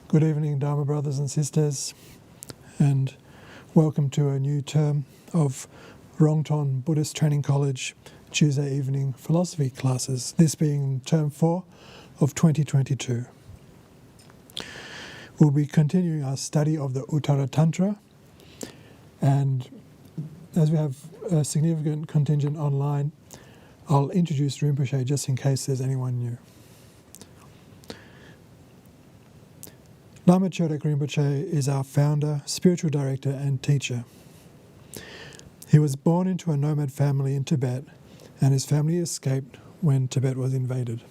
Good evening, Dharma brothers and sisters, and welcome to a new term of Rongton Buddhist Training College Tuesday evening philosophy classes, this being term 4 of 2022. We'll be continuing our study of the Uttaratantra, and as we have a significant contingent online, I'll introduce Rinpoche just in case there's anyone new. Lama Choedak Rinpoche is our founder, spiritual director and teacher. He was born into a nomad family in Tibet, and his family escaped when Tibet was invaded.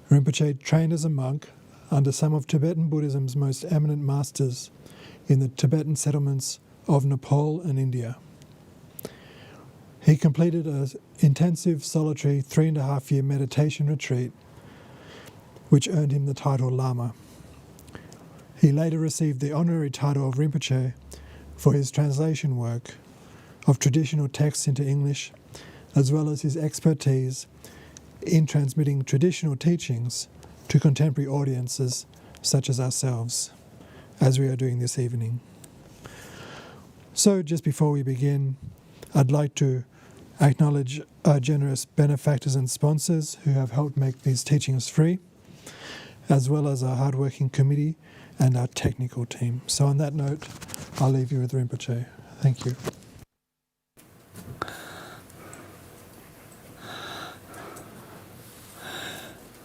Rinpoche trained as a monk under some of Tibetan Buddhism's most eminent masters in the Tibetan settlements of Nepal and India. He completed an intensive solitary 3.5-year meditation retreat which earned him the title Lama. He later received the honorary title of Rinpoche for his translation work of traditional texts into English, as well as his expertise in transmitting traditional teachings to contemporary audiences such as ourselves, as we are doing this evening. So just before we begin, I'd like to acknowledge our generous benefactors and sponsors who have helped make these teachings free, as well as our hardworking committee and our technical team. So on that note, I'll leave you with Rinpoche. Thank you.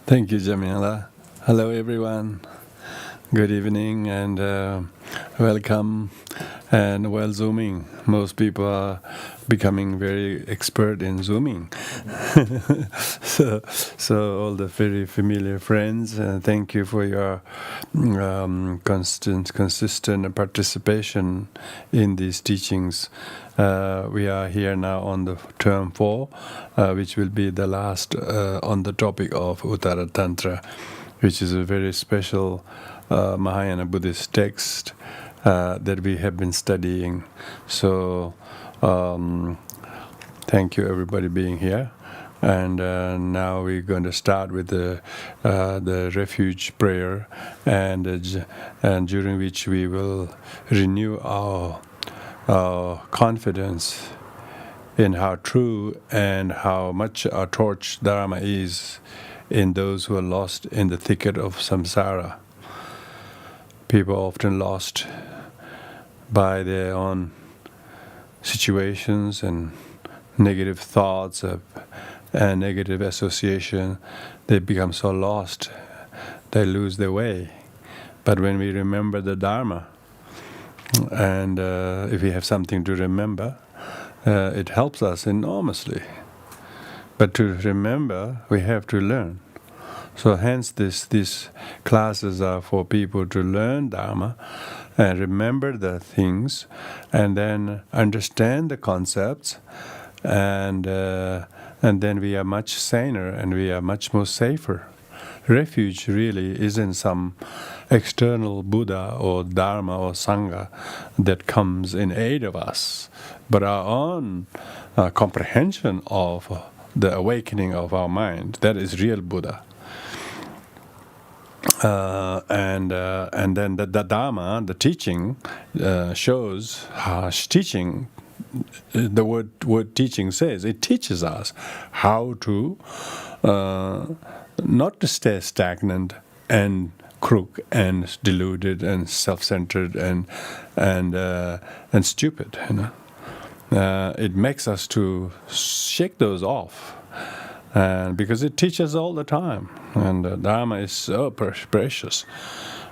Thank you, Jamila. Hello, everyone. Good evening and welcome and well zooming. Most people are becoming very expert in zooming. so all the very familiar friends, thank you for your consistent participation in these teachings. We are here now on the term 4, which will be the last on the topic of Uttaratantra, which is a very special Mahayana Buddhist text that we have been studying. So thank you everybody being here. And now we're going to start with the Refuge prayer, and during which we will renew our confidence in how true and how much our torch Dharma is in those who are lost in the thicket of samsara. People are often lost by their own situations and negative thoughts and negative association. They become so lost, they lose their way. But when we remember the Dharma, and if we have something to remember, it helps us enormously. But to remember, we have to learn. So hence these classes are for people to learn Dharma and remember the things and then understand the concepts, and then we are much saner and we are much more safer. Refuge really isn't some external Buddha or Dharma or Asanga that comes in aid of us, but our own comprehension of the awakening of our mind. That is real Buddha. And then the Dharma, the teaching, shows how teaching. The word teaching says it teaches us how to not to stay stagnant and crook and deluded and self-centered and stupid. It makes us to shake those off. Because it teaches all the time, and the Dharma is so precious,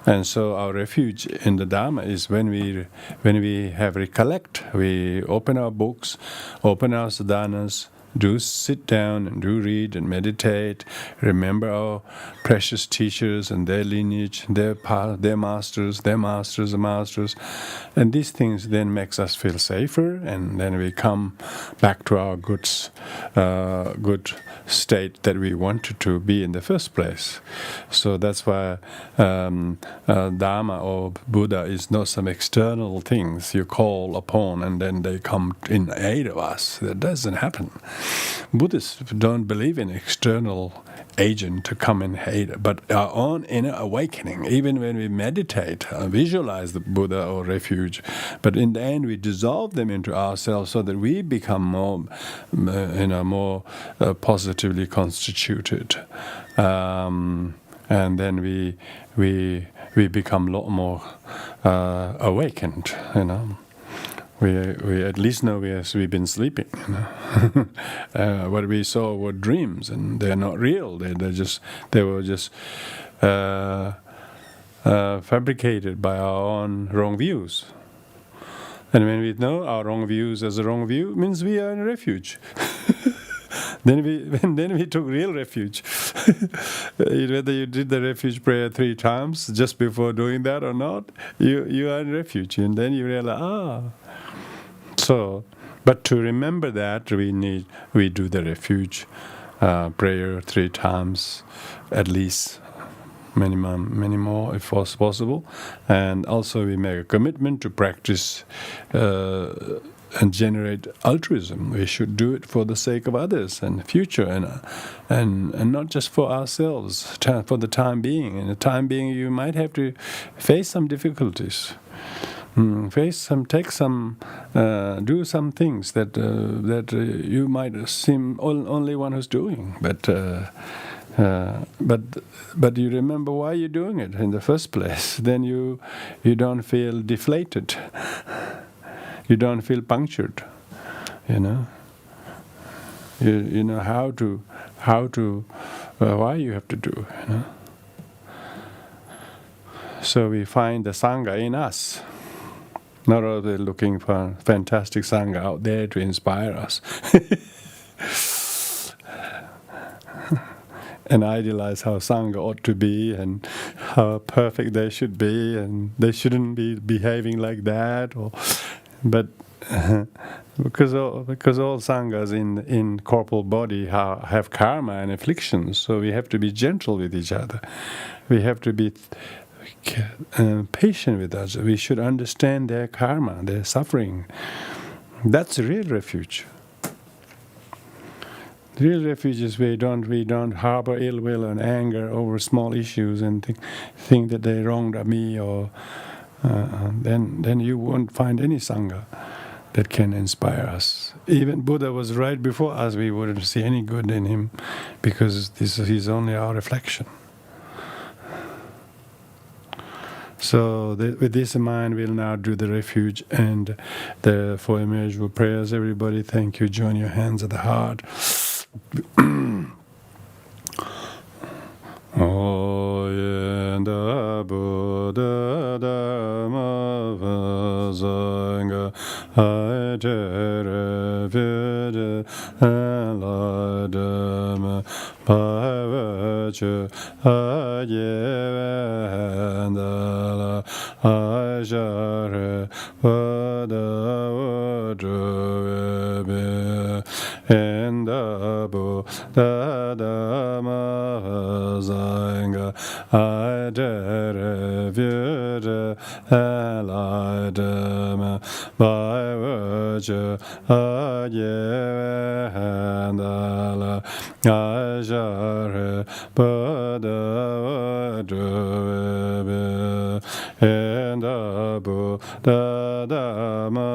and so our refuge in the Dharma is when we have recollect, we open our books, open our sadhanas, do sit down and do read and meditate, remember our precious teachers and their lineage, their masters, and these things then makes us feel safer, and then we come back to our good state that we wanted to be in the first place. So that's why Dharma or Buddha is not some external things you call upon and then they come in aid of us. That doesn't happen. Buddhists don't believe in external agent to come and hate, but our own inner awakening. Even when we meditate, visualize the Buddha or refuge, but in the end we dissolve them into ourselves so that we become more, more positively constituted, and then we become a lot more awakened. We at least know we've been sleeping. What we saw were dreams, and they're not real. They were just fabricated by our own wrong views. And when we know our wrong views as a wrong view, it means we are in a refuge. Then we took real refuge. Whether you did the refuge prayer 3 times just before doing that or not, you are in refuge, and then you realize, So, but to remember that, we do the refuge prayer 3 times, at least, many more if possible, and also we make a commitment to practice and generate altruism. We should do it for the sake of others and the future, and not just for ourselves. For the time being, in the time being, you might have to face some difficulties. Do some things that you might seem only one who's doing, but you remember why you're doing it in the first place. Then you don't feel deflated. You don't feel punctured. You know how to why you have to do. So we find the Sangha in us. Not only looking for fantastic Sangha out there to inspire us and idealize how Sangha ought to be and how perfect they should be, and they shouldn't be behaving like that. But because all Sanghas in corporal body have karma and afflictions, so we have to be gentle with each other. We have to be patient with us. We should understand their karma, their suffering. That's real refuge. Real refuge is we don't harbor ill will and anger over small issues and think that they wronged me, or then you won't find any Sangha that can inspire us. Even Buddha was right before us. We wouldn't see any good in him because he's only our reflection. So with this in mind, we'll now do the refuge and the 4 immeasurable prayers. Everybody, thank you. Join your hands at the heart. Oyenda Buddha Dharma Asanga Refuge Enlightenment Vajra Ayevendala Ajare Vada and the Buddha Dharma Asanga Refuge Enlightenment Vajra Ayevendala Ajare Vada and the Buddha Dharma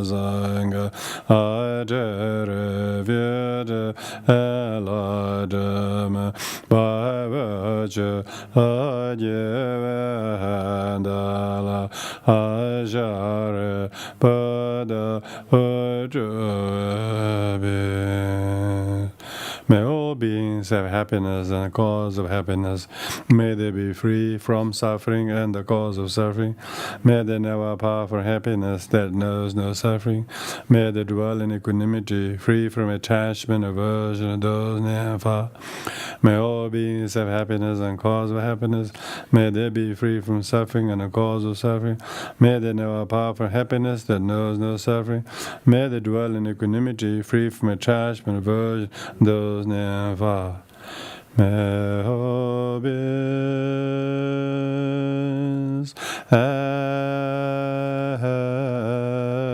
Asanga Refuge Enlightenment Vajra Ayevendala Ajare Vada. May all beings have happiness and the cause of happiness. May they be free from suffering and the cause of suffering. May they know a path for happiness that knows no suffering. May they dwell in equanimity, free from attachment, aversion, and those near and far. May all beings have happiness and cause of happiness. May they be free from suffering and the cause of suffering. May they know a path for happiness that knows no suffering. May they dwell in equanimity, free from attachment, aversion, those near and far. May all beings have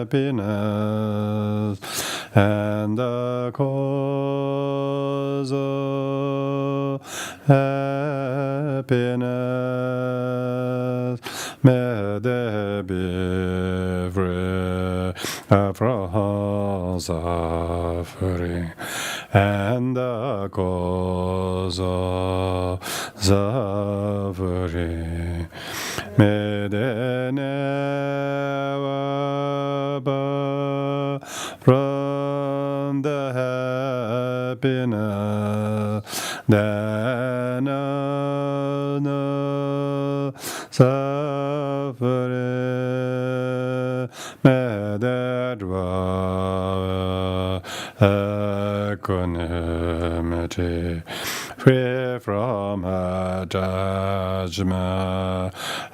happiness and the cause of happiness. May they be free from suffering, and the cause of suffering. May they never part from the happiness that no suffering. May they dwell equanimity, free from attachment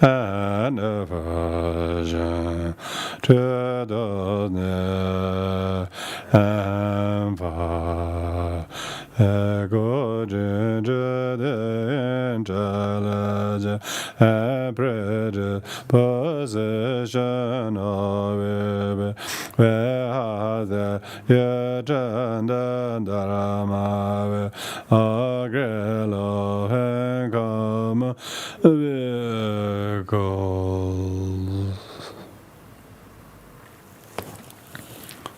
and aversion to the near and far. According to the intelligence and predisposition of it, where the yajna Dharma agree love and common vehicles.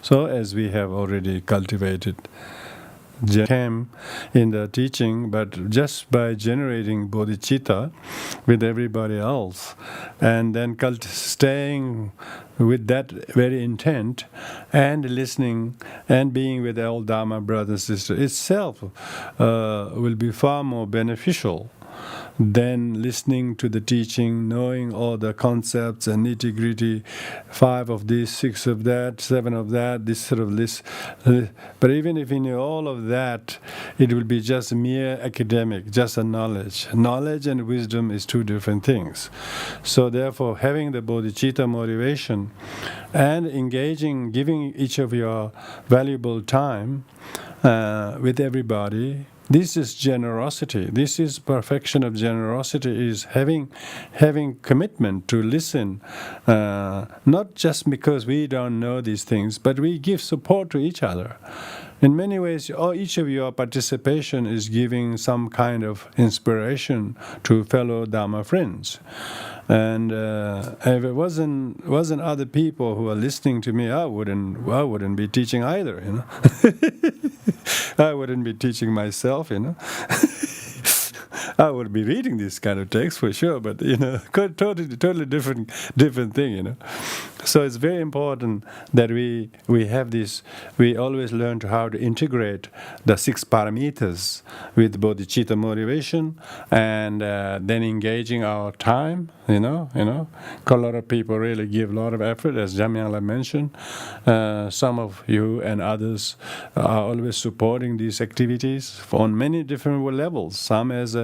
So, as we have already cultivated, came in the teaching, but just by generating bodhicitta with everybody else, and then staying with that very intent, and listening and being with all Dharma brothers and sisters itself will be far more beneficial than listening to the teaching, knowing all the concepts and nitty-gritty, 5 of this, 6 of that, 7 of that, this sort of list. But even if you know all of that, it will be just mere academic, just a knowledge. Knowledge and wisdom is 2 different things. So therefore, having the bodhicitta motivation and engaging, giving each of your valuable time with everybody, this is generosity. This is perfection of generosity, is having commitment to listen, not just because we don't know these things, but we give support to each other. In many ways, each of your participation is giving some kind of inspiration to fellow Dharma friends. And if it wasn't other people who are listening to me, I wouldn't be teaching either, you know. I wouldn't be teaching myself, you know. I would be reading this kind of text for sure, but you know, totally different thing, you know. So it's very important that we have this. We always learn how to integrate the 6 paramitas with bodhicitta motivation, and then engaging our time. You know, a lot of people really give a lot of effort, as Jamyala mentioned. Some of you and others are always supporting these activities on many different levels. Some as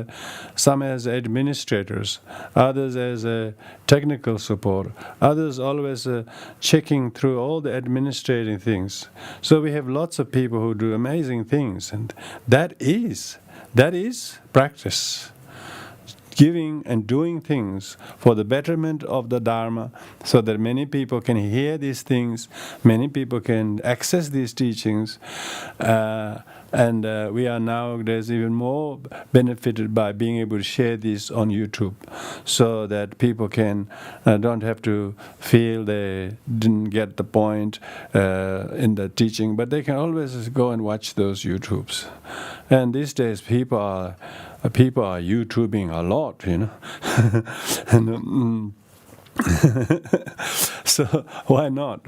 administrators, others as technical support, others always checking through all the administrating things. So we have lots of people who do amazing things, and that is practice. Giving and doing things for the betterment of the Dharma, so that many people can hear these things, many people can access these teachings, and we are nowadays even more benefited by being able to share this on YouTube, so that people can don't have to feel they didn't get the point in the teaching, but they can always go and watch those YouTubes. And these days, people are YouTubing a lot, you know. And, so why not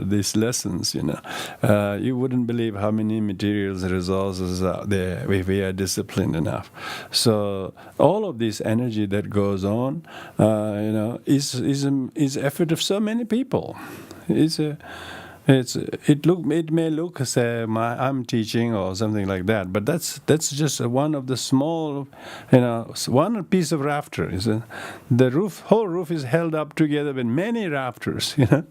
these lessons, you know. You wouldn't believe how many materials and resources are there if we are disciplined enough. So all of this energy that goes on, you know, is effort of so many people. It may look as I'm teaching or something like that, but that's just one of the small, you know, one piece of rafter. The whole roof is held up together with many rafters, you know.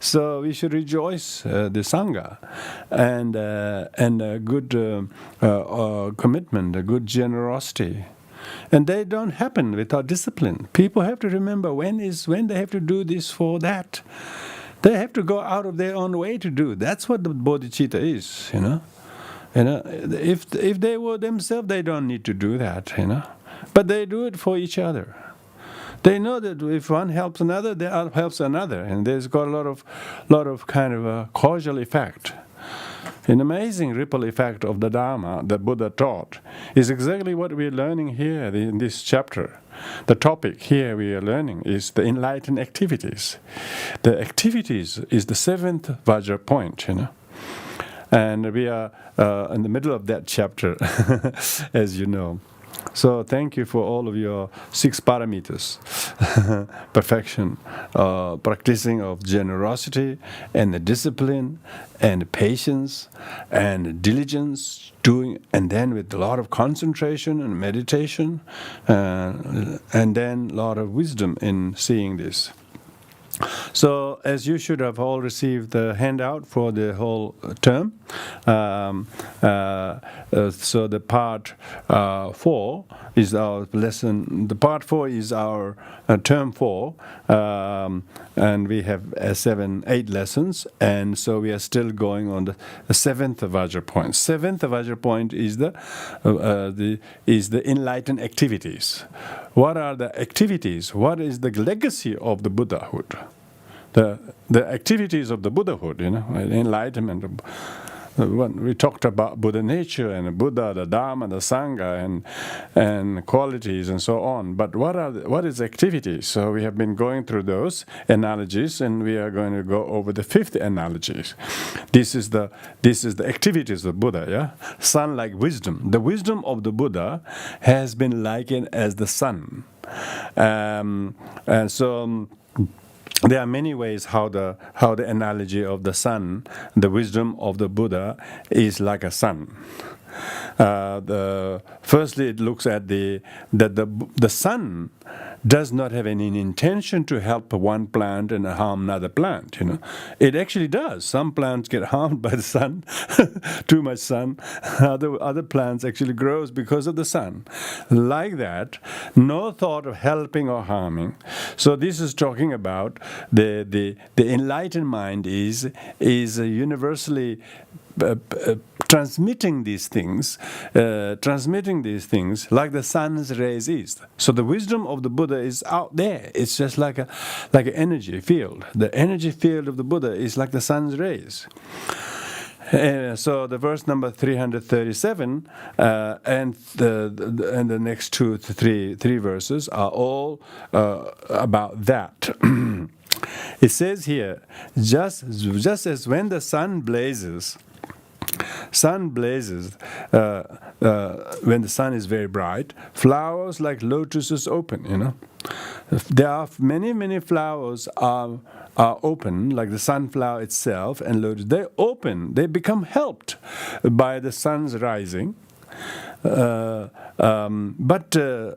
So we should rejoice the Sangha and a good commitment, a good generosity. And they don't happen without discipline. People have to remember when they have to do this for that. They have to go out of their own way to do. That's what the bodhicitta is, you know. If they were themselves, they don't need to do that, you know. But they do it for each other. They know that if one helps another, the other helps another, and there's got a lot of kind of a causal effect. An amazing ripple effect of the Dharma that Buddha taught is exactly what we're learning here in this chapter. The topic here we are learning is the enlightened activities. The activities is the seventh Vajra point, you know. And we are in the middle of that chapter, as you know. So thank you for all of your 6 parameters. Perfection, practicing of generosity and the discipline and patience and diligence, doing, and then with a lot of concentration and meditation, and then a lot of wisdom in seeing this. So, as you should have all received the handout for the whole term, so the part 4 is our lesson. The part 4 is our term 4, and we have 8 lessons, and so we are still going on the 7th Vajra point. 7th Vajra point is the enlightened activities. What are the activities? What is the legacy of the Buddhahood? The activities of the Buddhahood, you know, enlightenment. We talked about Buddha nature and Buddha, the Dharma, the Asanga, and qualities and so on. But what is activities? So we have been going through those analogies, and we are going to go over the 5th analogies. This is the activities of Buddha. Yeah, sun like wisdom. The wisdom of the Buddha has been likened as the sun, and so. There are many ways how the analogy of the sun, the wisdom of the Buddha, is like a sun. Firstly, it looks at the sun does not have any intention to help one plant and harm another plant. You know, it actually does. Some plants get harmed by the sun, too much sun. Other plants actually grows because of the sun. Like that, no thought of helping or harming. So this is talking about the enlightened mind is universally transmitting these things like the sun's rays is. So the wisdom of the Buddha is out there. It's just like an energy field. The energy field of the Buddha is like the sun's rays. So the verse number 337 and the next 2 to 3 verses are all about that. It says here, just as when the sun blazes when the sun is very bright, flowers like lotuses open, you know. There are many flowers are open, like the sunflower itself and lotus. They open, they become helped by the sun's rising. But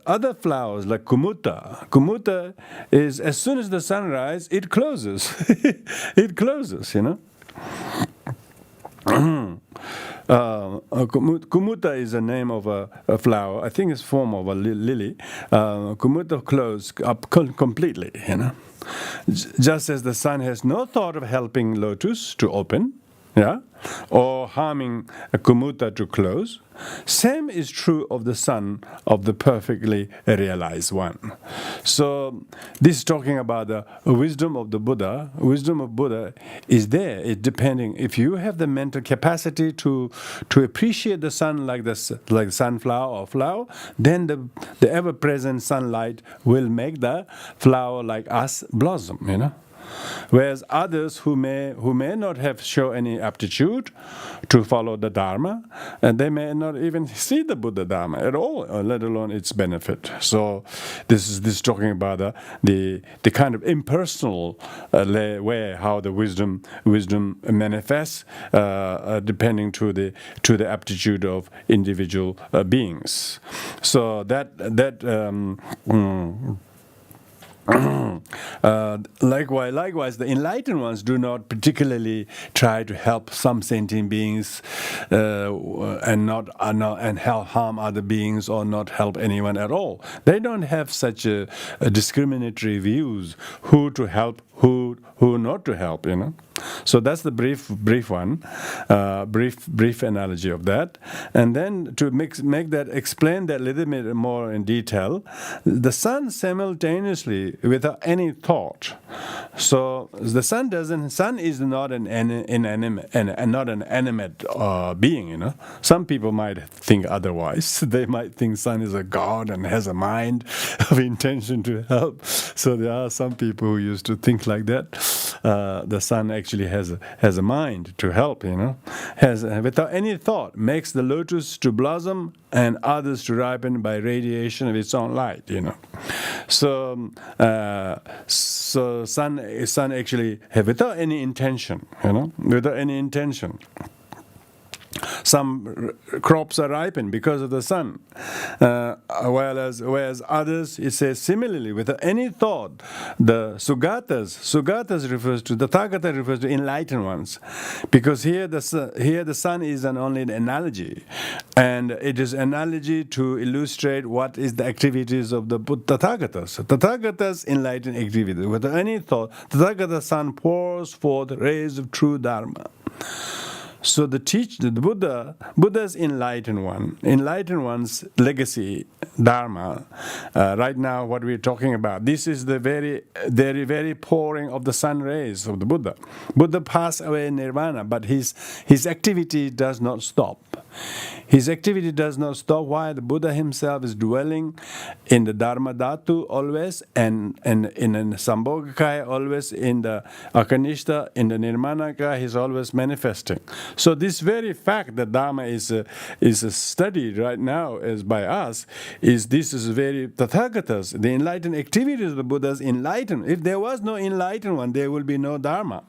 other flowers like kumuta is, as soon as the sun rises, it closes. It closes, you know. Kumuta is the name of a flower. I think it's form of a lily. Kumuta closes up completely, you know. Just as the sun has no thought of helping lotus to open, yeah, or harming a kumuta to close, same is true of the sun of the perfectly realized one. So this is talking about the wisdom of the Buddha. Wisdom of Buddha is there. It's depending. If you have the mental capacity to appreciate the sun like sunflower or flower, then the ever-present sunlight will make the flower like us blossom, you know. Whereas others who may not have shown any aptitude to follow the Dharma, and they may not even see the Buddha Dharma at all, let alone its benefit. So this is talking about the kind of impersonal way how the wisdom manifests, depending to the aptitude of individual beings. So Likewise, the enlightened ones do not particularly try to help some sentient beings and harm other beings or not help anyone at all. They don't have such a discriminatory views who to help, who not to help. So that's the brief analogy of that. And then to explain that a little bit more in detail, the sun simultaneously without any thought. So the sun is not an inanimate and not an animate being. Some people might think otherwise. They might think sun is a god and has a mind of intention to help. So there are some people who used to think like that. The sun actually has a mind to help, has without any thought, makes the lotus to blossom and others to ripen by radiation of its own light, So sun actually without any intention, without any intention. Some crops are ripened because of the sun, whereas others, it says similarly, without any thought, the Sugatas refers to, the Tathagata refers to enlightened ones, because here the sun is only an analogy, and it is analogy to illustrate what is the activities of the Tathagatas. Tathagatas enlightened activities. Without any thought, Tathagata sun pours forth rays of true Dharma. So the Buddha's enlightened one's legacy, Dharma, right now what we're talking about, this is the very, very, very pouring of the sun rays of the Buddha. Buddha passed away in nirvana, but his activity does not stop. His activity does not stop while the Buddha himself is dwelling in the Dharma Dhatu always, and in the Sambhogakaya always, in the Akanishta, in the Nirmanakaya, he's always manifesting. So this very fact that Dharma is studied right now as by us, this is very Tathagatas, the enlightened activities of the Buddha's enlightened. If there was no enlightened one, there will be no Dharma.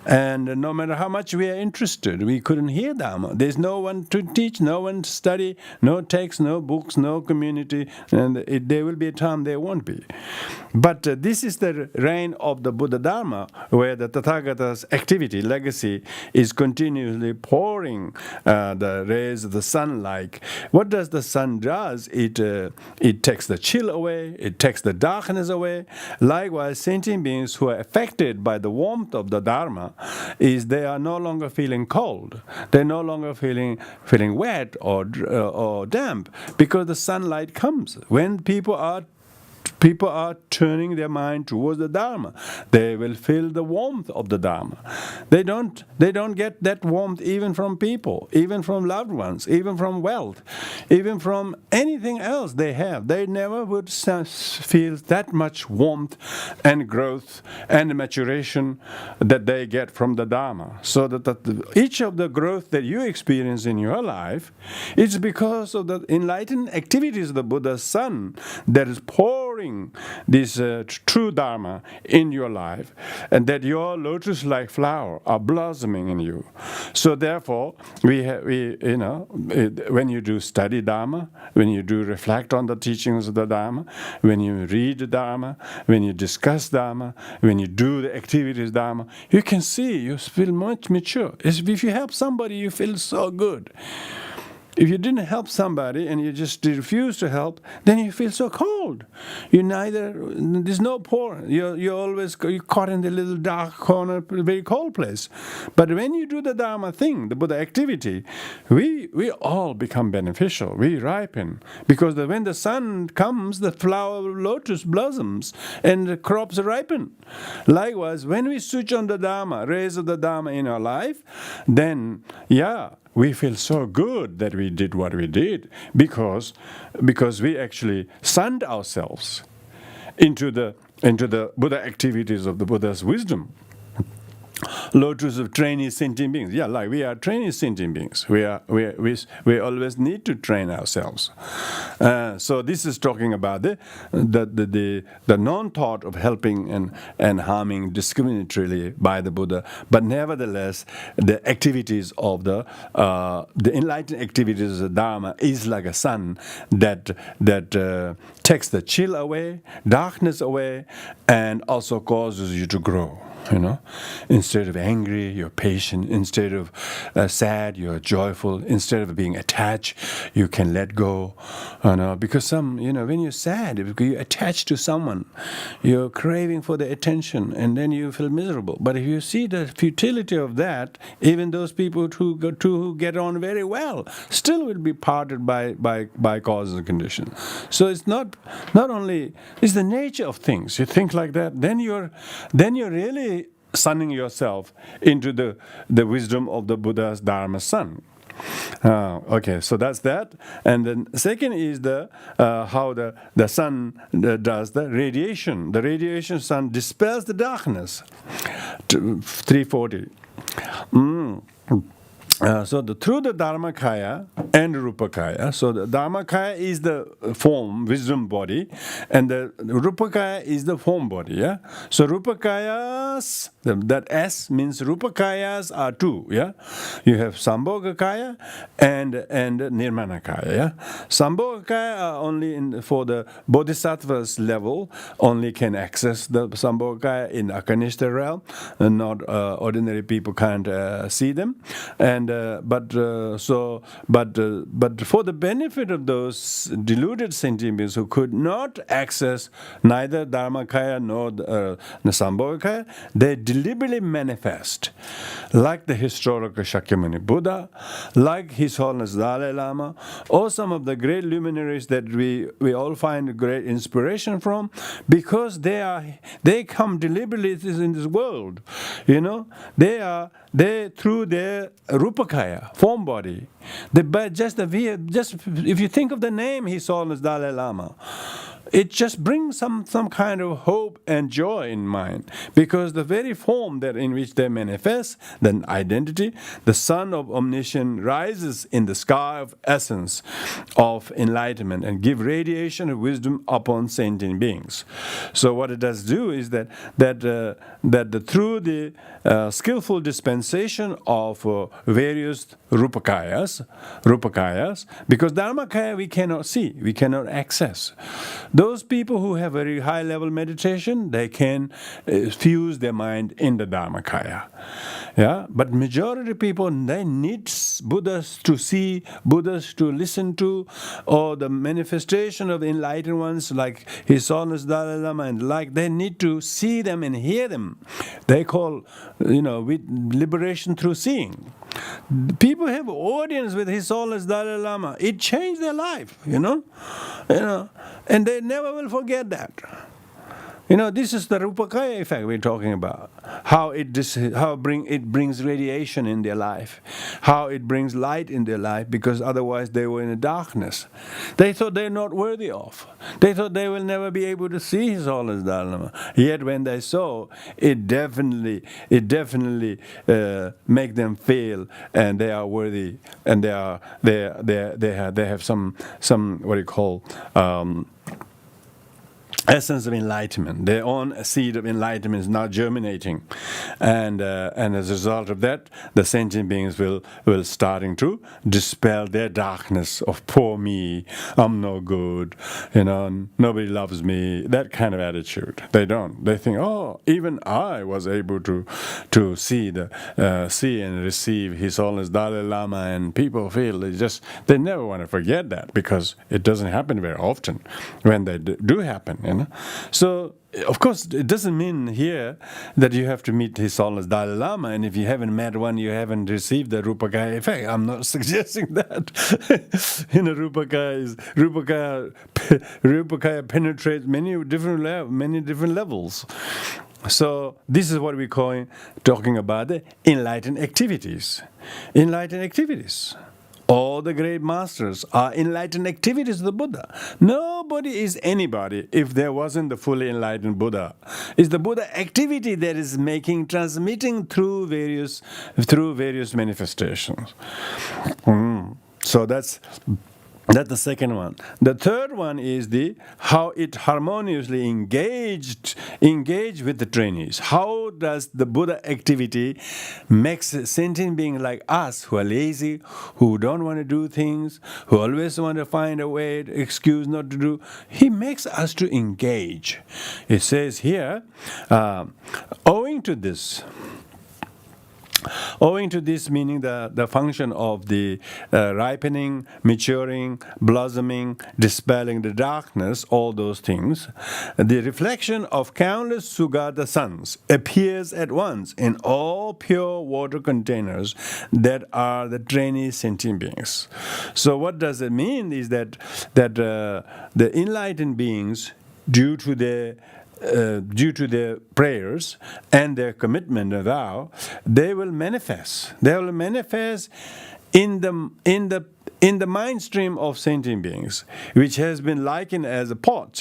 And no matter how much we are interested, we couldn't hear Dharma. There's no one to teach, no one to study, no texts, no books, no community, and there will be a time there won't be. But this is the reign of the Buddha Dharma, where the Tathagata's activity, legacy, is continuously pouring the rays of the sun. Like what does the sun does? It takes the chill away, it takes the darkness away. Likewise, sentient beings who are affected by the warmth of the Dharma, they are no longer feeling cold. They're no longer feeling wet or damp, because the sunlight comes. When people are turning their mind towards the Dharma, they will feel the warmth of the Dharma. They don't get that warmth even from people, even from loved ones, even from wealth, even from anything else they have. They never would feel that much warmth and growth and maturation that they get from the Dharma. So that each of the growth that you experience in your life is because of the enlightened activities of the Buddha's sun that is pouring this true Dharma in your life, and that your lotus-like flower are blossoming in you. So therefore, when you do study Dharma, when you do reflect on the teachings of the Dharma, when you read the Dharma, when you discuss Dharma, when you do the activities Dharma, you can see you feel much mature. If you help somebody, you feel so good. If you didn't help somebody and you just refuse to help, then you feel so cold. There's no pour. You're caught in the little dark corner, very cold place. But when you do the Dharma thing, the Buddha activity, we all become beneficial. We ripen. Because when the sun comes, the flower of lotus blossoms and the crops ripen. Likewise, when we switch on the Dharma, rays of the Dharma in our life, then, we feel so good that we did what we did because we actually sunned ourselves into the Buddha activities of the Buddha's wisdom. lotus of trainee sentient beings. Yeah, like we are trainee sentient beings. We always need to train ourselves. So this is talking about the non-thought of helping and harming discriminatorily by the Buddha, but nevertheless the activities of the enlightened activities of the Dharma is like a sun that takes the chill away, darkness away, and also causes you to grow. Instead of angry, you're patient. Instead of sad, you're joyful. Instead of being attached, you can let go. Because when you're sad, if you attach to someone, you're craving for the attention, and then you feel miserable. But if you see the futility of that, even those people who get on very well still will be parted by causes and conditions. So it's not only it's the nature of things. You think like that, then you're really sunning yourself into the wisdom of the Buddha's Dharma sun. Okay, so that's that. And then second is how the sun does the radiation. The radiation sun dispels the darkness. 340. So through the Dharmakaya and Rupakaya, so the Dharmakaya is the form, wisdom body, and the Rupakaya is the form body. Yeah. So Rupakayas, that S means Rupakayas are two. Yeah. You have Sambhogakaya and Nirmanakaya. Yeah. Sambhogakaya are only for the Bodhisattva's level, only can access the Sambhogakaya in Akanishta realm, and not ordinary people can't see them. But for the benefit of those deluded sentient beings who could not access neither Dharmakaya nor Sambhogakaya, they deliberately manifest, like the historical Shakyamuni Buddha, like His Holiness Dalai Lama, or some of the great luminaries that we all find great inspiration from, because they come deliberately in this world. They through their Rupakaya, form body. Just if you think of the name His Holiness Dalai Lama, it just brings some kind of hope and joy in mind, because the very form that in which they manifest, the identity, the sun of omniscience rises in the sky of essence of enlightenment and give radiation of wisdom upon sentient beings. So what it does do is that through the skillful dispensation of various Rupakayas, because Dharmakaya we cannot see, we cannot access. Those people who have very high level meditation, they can fuse their mind in the Dharmakaya. Yeah, but majority of people, they need Buddhas to see, Buddhas to listen to, or the manifestation of the enlightened ones like His Holiness Dalai Lama, and they need to see them and hear them. They call, with liberation through seeing. People have audience with His Holiness Dalai Lama. It changed their life, and they never will forget that. This is the Rupakaya effect we're talking about. How it brings radiation in their life, how it brings light in their life, because otherwise they were in the darkness. They thought they're not worthy of. They thought they will never be able to see His Holiness Dalai Lama. Yet when they saw, it definitely make them feel, and they are worthy, and they have some what you call. Essence of enlightenment. Their own seed of enlightenment is now germinating, and as a result of that, the sentient beings will starting to dispel their darkness of poor me, I'm no good, nobody loves me, that kind of attitude. They don't. They think, oh, even I was able to see and receive His Holiness Dalai Lama, and people feel they never want to forget that, because it doesn't happen very often. When they do happen. So, of course, it doesn't mean here that you have to meet His Holiness Dalai Lama, and if you haven't met one, you haven't received the Rupakaya effect. I'm not suggesting that. Rupakaya penetrates many different levels. So this is what we call talking about the enlightened activities. Enlightened activities. all the great masters are enlightened activities of the Buddha. Nobody is anybody if there wasn't the fully enlightened Buddha. It's the Buddha activity that is transmitting through various manifestations. So that's the second one. The third one is how it harmoniously engage with the trainees. How does the Buddha activity makes sentient beings like us, who are lazy, who don't want to do things, who always want to find a way, excuse not to do, he makes us to engage. It says here, owing to this, meaning the function of the ripening, maturing, blossoming, dispelling the darkness, all those things, the reflection of countless Sugata suns appears at once in all pure water containers that are the trainee sentient beings. So what does it mean is that the enlightened beings, due to their prayers and their commitment and vow, they will manifest. They will manifest in the mind stream of sentient beings, which has been likened as a pot,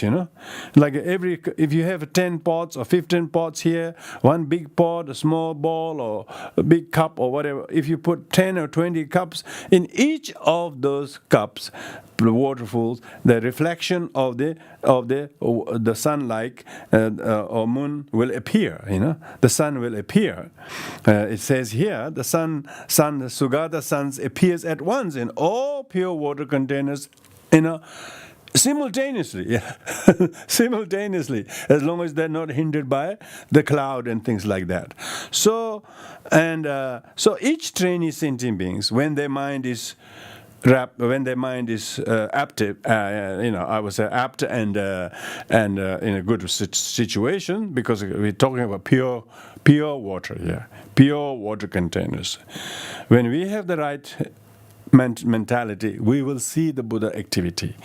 like if you have 10 pots or 15 pots here, one big pot, a small bowl, or a big cup or whatever, if you put 10 or 20 cups, in each of those cups, the waterfalls, the reflection of the sunlight or moon will appear. The sun will appear. It says here, the Sugata suns appears at once in all pure water containers, simultaneously, simultaneously, as long as they're not hindered by the cloud and things like that. So each trainee sentient beings, when their mind is active, I would say apt and in a good situation, because we're talking about pure water here, pure water containers. When we have the right mentality, we will see the Buddha activity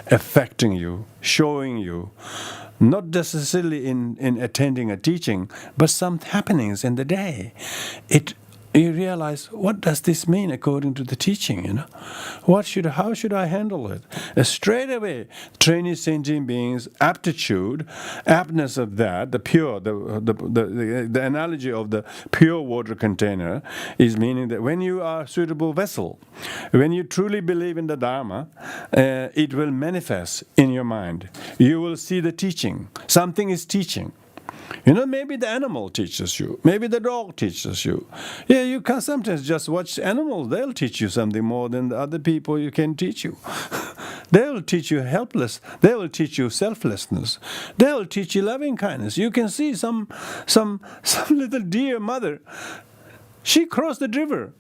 affecting you, showing you, not necessarily in attending a teaching, but some happenings in the day. You realize, what does this mean according to the teaching? How should I handle it? Straight away, trainee sentient beings' aptness of that, the analogy of the pure water container is meaning that when you are a suitable vessel, when you truly believe in the Dharma, it will manifest in your mind. You will see the teaching. Something is teaching. Maybe the animal teaches you. Maybe the dog teaches you. Yeah, you can sometimes just watch animals. They'll teach you something more than the other people you can teach you. They will teach you helpless. They will teach you selflessness. They will teach you loving kindness. You can see some little dear mother. She crossed the river,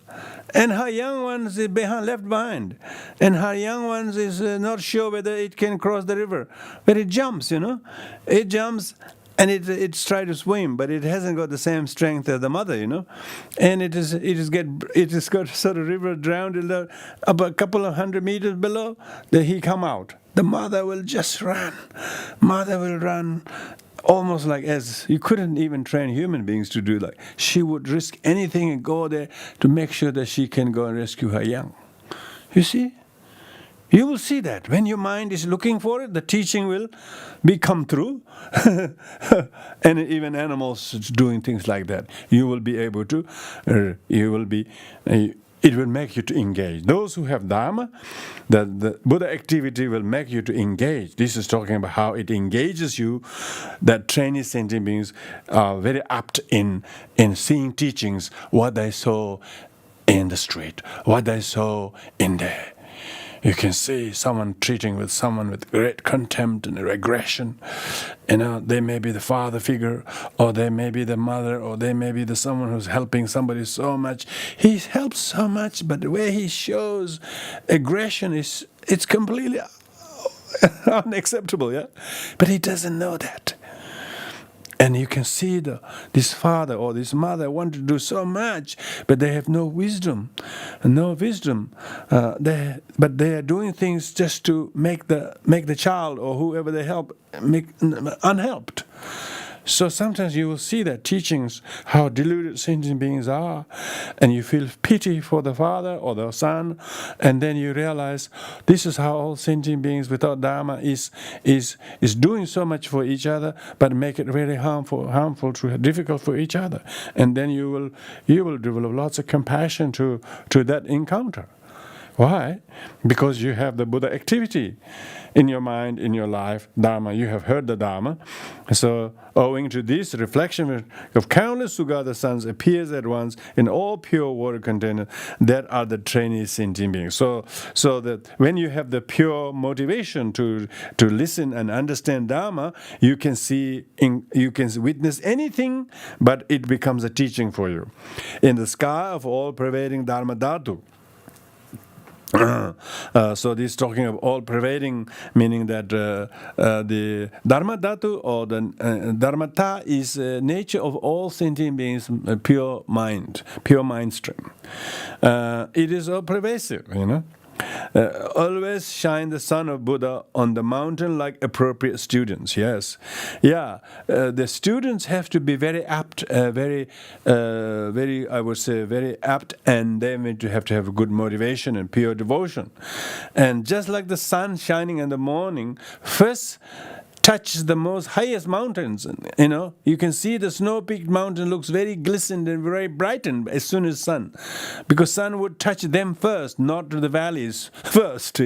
and her young ones is left behind, and her young ones is not sure whether it can cross the river, but it jumps. It jumps. And it's trying to swim, but it hasn't got the same strength as the mother, And it is got sort of river drowned up a couple of 100 meters below. Then he come out. The mother will just run. Mother will run, almost like as you couldn't even train human beings to do. Like she would risk anything and go there to make sure that she can go and rescue her young. You see. You will see that when your mind is looking for it, the teaching will come through, and even animals doing things like that. You will be able to. It will make you to engage. Those who have Dharma, the Buddha activity will make you to engage. This is talking about how it engages you. That trainee sentient beings are very apt in seeing teachings, what they saw in the street, what they saw in there. You can see someone treating with someone with great contempt and aggression. They may be the father figure, or they may be the mother, or they may be someone who's helping somebody so much. He helps so much, but the way he shows aggression it's completely unacceptable, yeah? But he doesn't know that. And you can see this father or this mother want to do so much, but they have no wisdom. But they are doing things just to make the child or whoever they help unhelped. So sometimes you will see that teachings, how deluded sentient beings are, and you feel pity for the father or the son, and then you realize this is how all sentient beings without Dharma is doing so much for each other, but make it very harmful, difficult for each other. And then you will develop lots of compassion to that encounter. Why? Because you have the Buddha activity in your mind, in your life, Dharma. You have heard the Dharma. So, owing to this, reflection of countless Sugata sons appears at once in all pure water containers that are the trainee sentient beings. So that when you have the pure motivation to listen and understand Dharma, you can witness anything, but it becomes a teaching for you. In the sky of all-pervading Dharma Dhatu. So this is talking of all-pervading, meaning that the Dharma Dhatu or the Dharmata is nature of all sentient beings, pure mind stream. It is all pervasive, always shine the sun of Buddha on the mountain like appropriate students. Yes, the students have to be very apt, very I would say very apt, and they have to have good motivation and pure devotion. And just like the sun shining in the morning, first touches the most highest mountains. You can see the snow-peaked mountain looks very glistened and very brightened as soon as sun, because sun would touch them first, not the valleys first.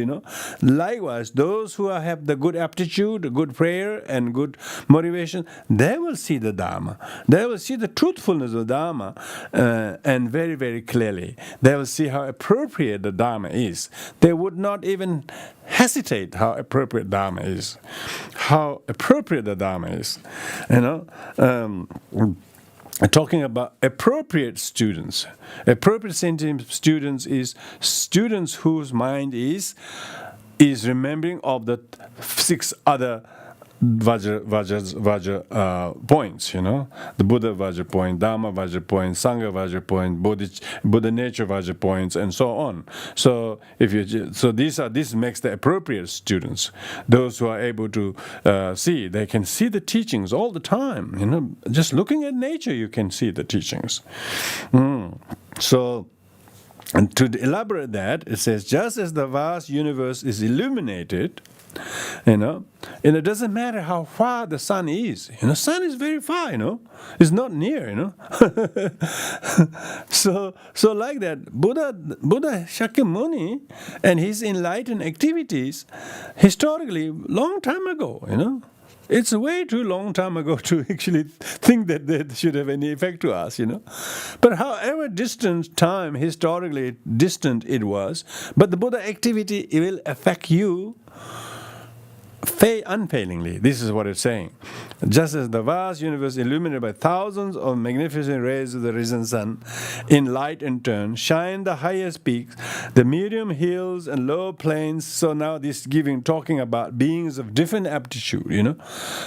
Likewise, those who have the good aptitude, good prayer, and good motivation, they will see the Dharma. They will see the truthfulness of Dharma, and very, very clearly. They will see how appropriate the Dharma is. They would not even hesitate how appropriate Dharma is. How appropriate the Dharma is. Talking about appropriate students. Appropriate sentient students is students whose mind is remembering of the 6 other Vajra points, the Buddha Vajra point, Dharma Vajra point, Sangha Vajra point, Buddha nature Vajra points, and so on. So this makes the appropriate students, those who are able to see. They can see the teachings all the time. Just looking at nature, you can see the teachings. So. And to elaborate that, it says, just as the vast universe is illuminated, and it doesn't matter how far the sun is. Sun is very far. It's not near. So like that, Buddha Shakyamuni and his enlightened activities, historically, long time ago. It's a way too long time ago to actually think that they should have any effect to us, But however historically distant it was, but the Buddha activity will affect you unfailingly. This is what it's saying. Just as the vast universe illuminated by thousands of magnificent rays of the risen sun, in light and turn, shine the highest peaks, the medium hills and low plains. So now this talking about beings of different aptitude,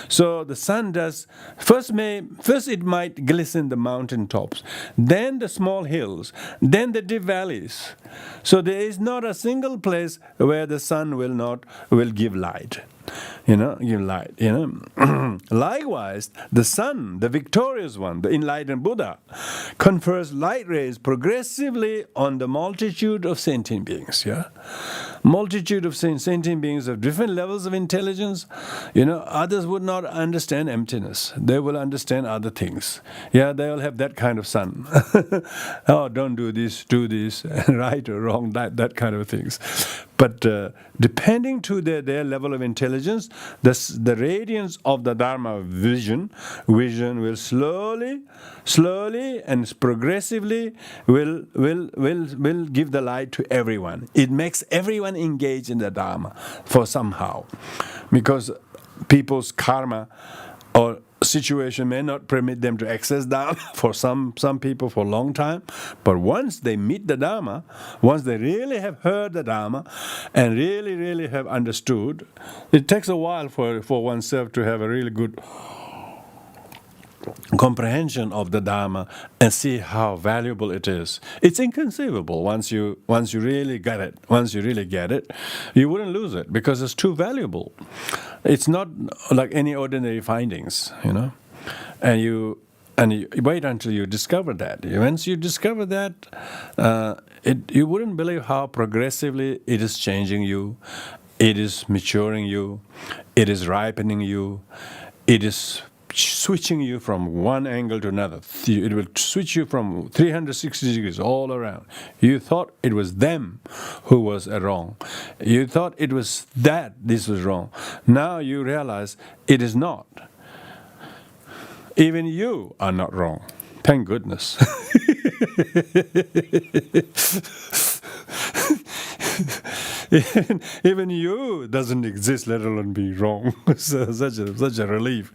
So the sun does, first it might glisten the mountain tops, then the small hills, then the deep valleys. So there is not a single place where the sun will give light. Give light. Likewise, the sun, the victorious one, the enlightened Buddha, confers light rays progressively on the multitude of sentient beings. Multitude of sentient beings of different levels of intelligence. Others would not understand emptiness. They will understand other things. They will have that kind of sun. Oh, don't do this, right or wrong, that kind of things. But depending to their level of intelligence, the radiance of the Dharma vision will slowly and progressively will give the light to everyone. It makes everyone engage in the Dharma for somehow, because people's karma or situation may not permit them to access Dharma for some people for a long time, but once they meet the Dharma, once they really have heard the Dharma and really have understood, it takes a while for oneself to have a really good comprehension of the Dharma and see how valuable it is. It's inconceivable once you really get it. Once you really get it, you wouldn't lose it because it's too valuable. It's not like any ordinary findings, and you wait until you discover that. Once you discover that, you wouldn't believe how progressively it is changing you, it is maturing you, it is ripening you, it is switching you from one angle to another. It will switch you from 360 degrees all around. You thought it was them who was wrong. You thought it was that this was wrong. Now you realize it is not. Even you are not wrong. Thank goodness. Even you doesn't exist, let alone be wrong. So such a relief.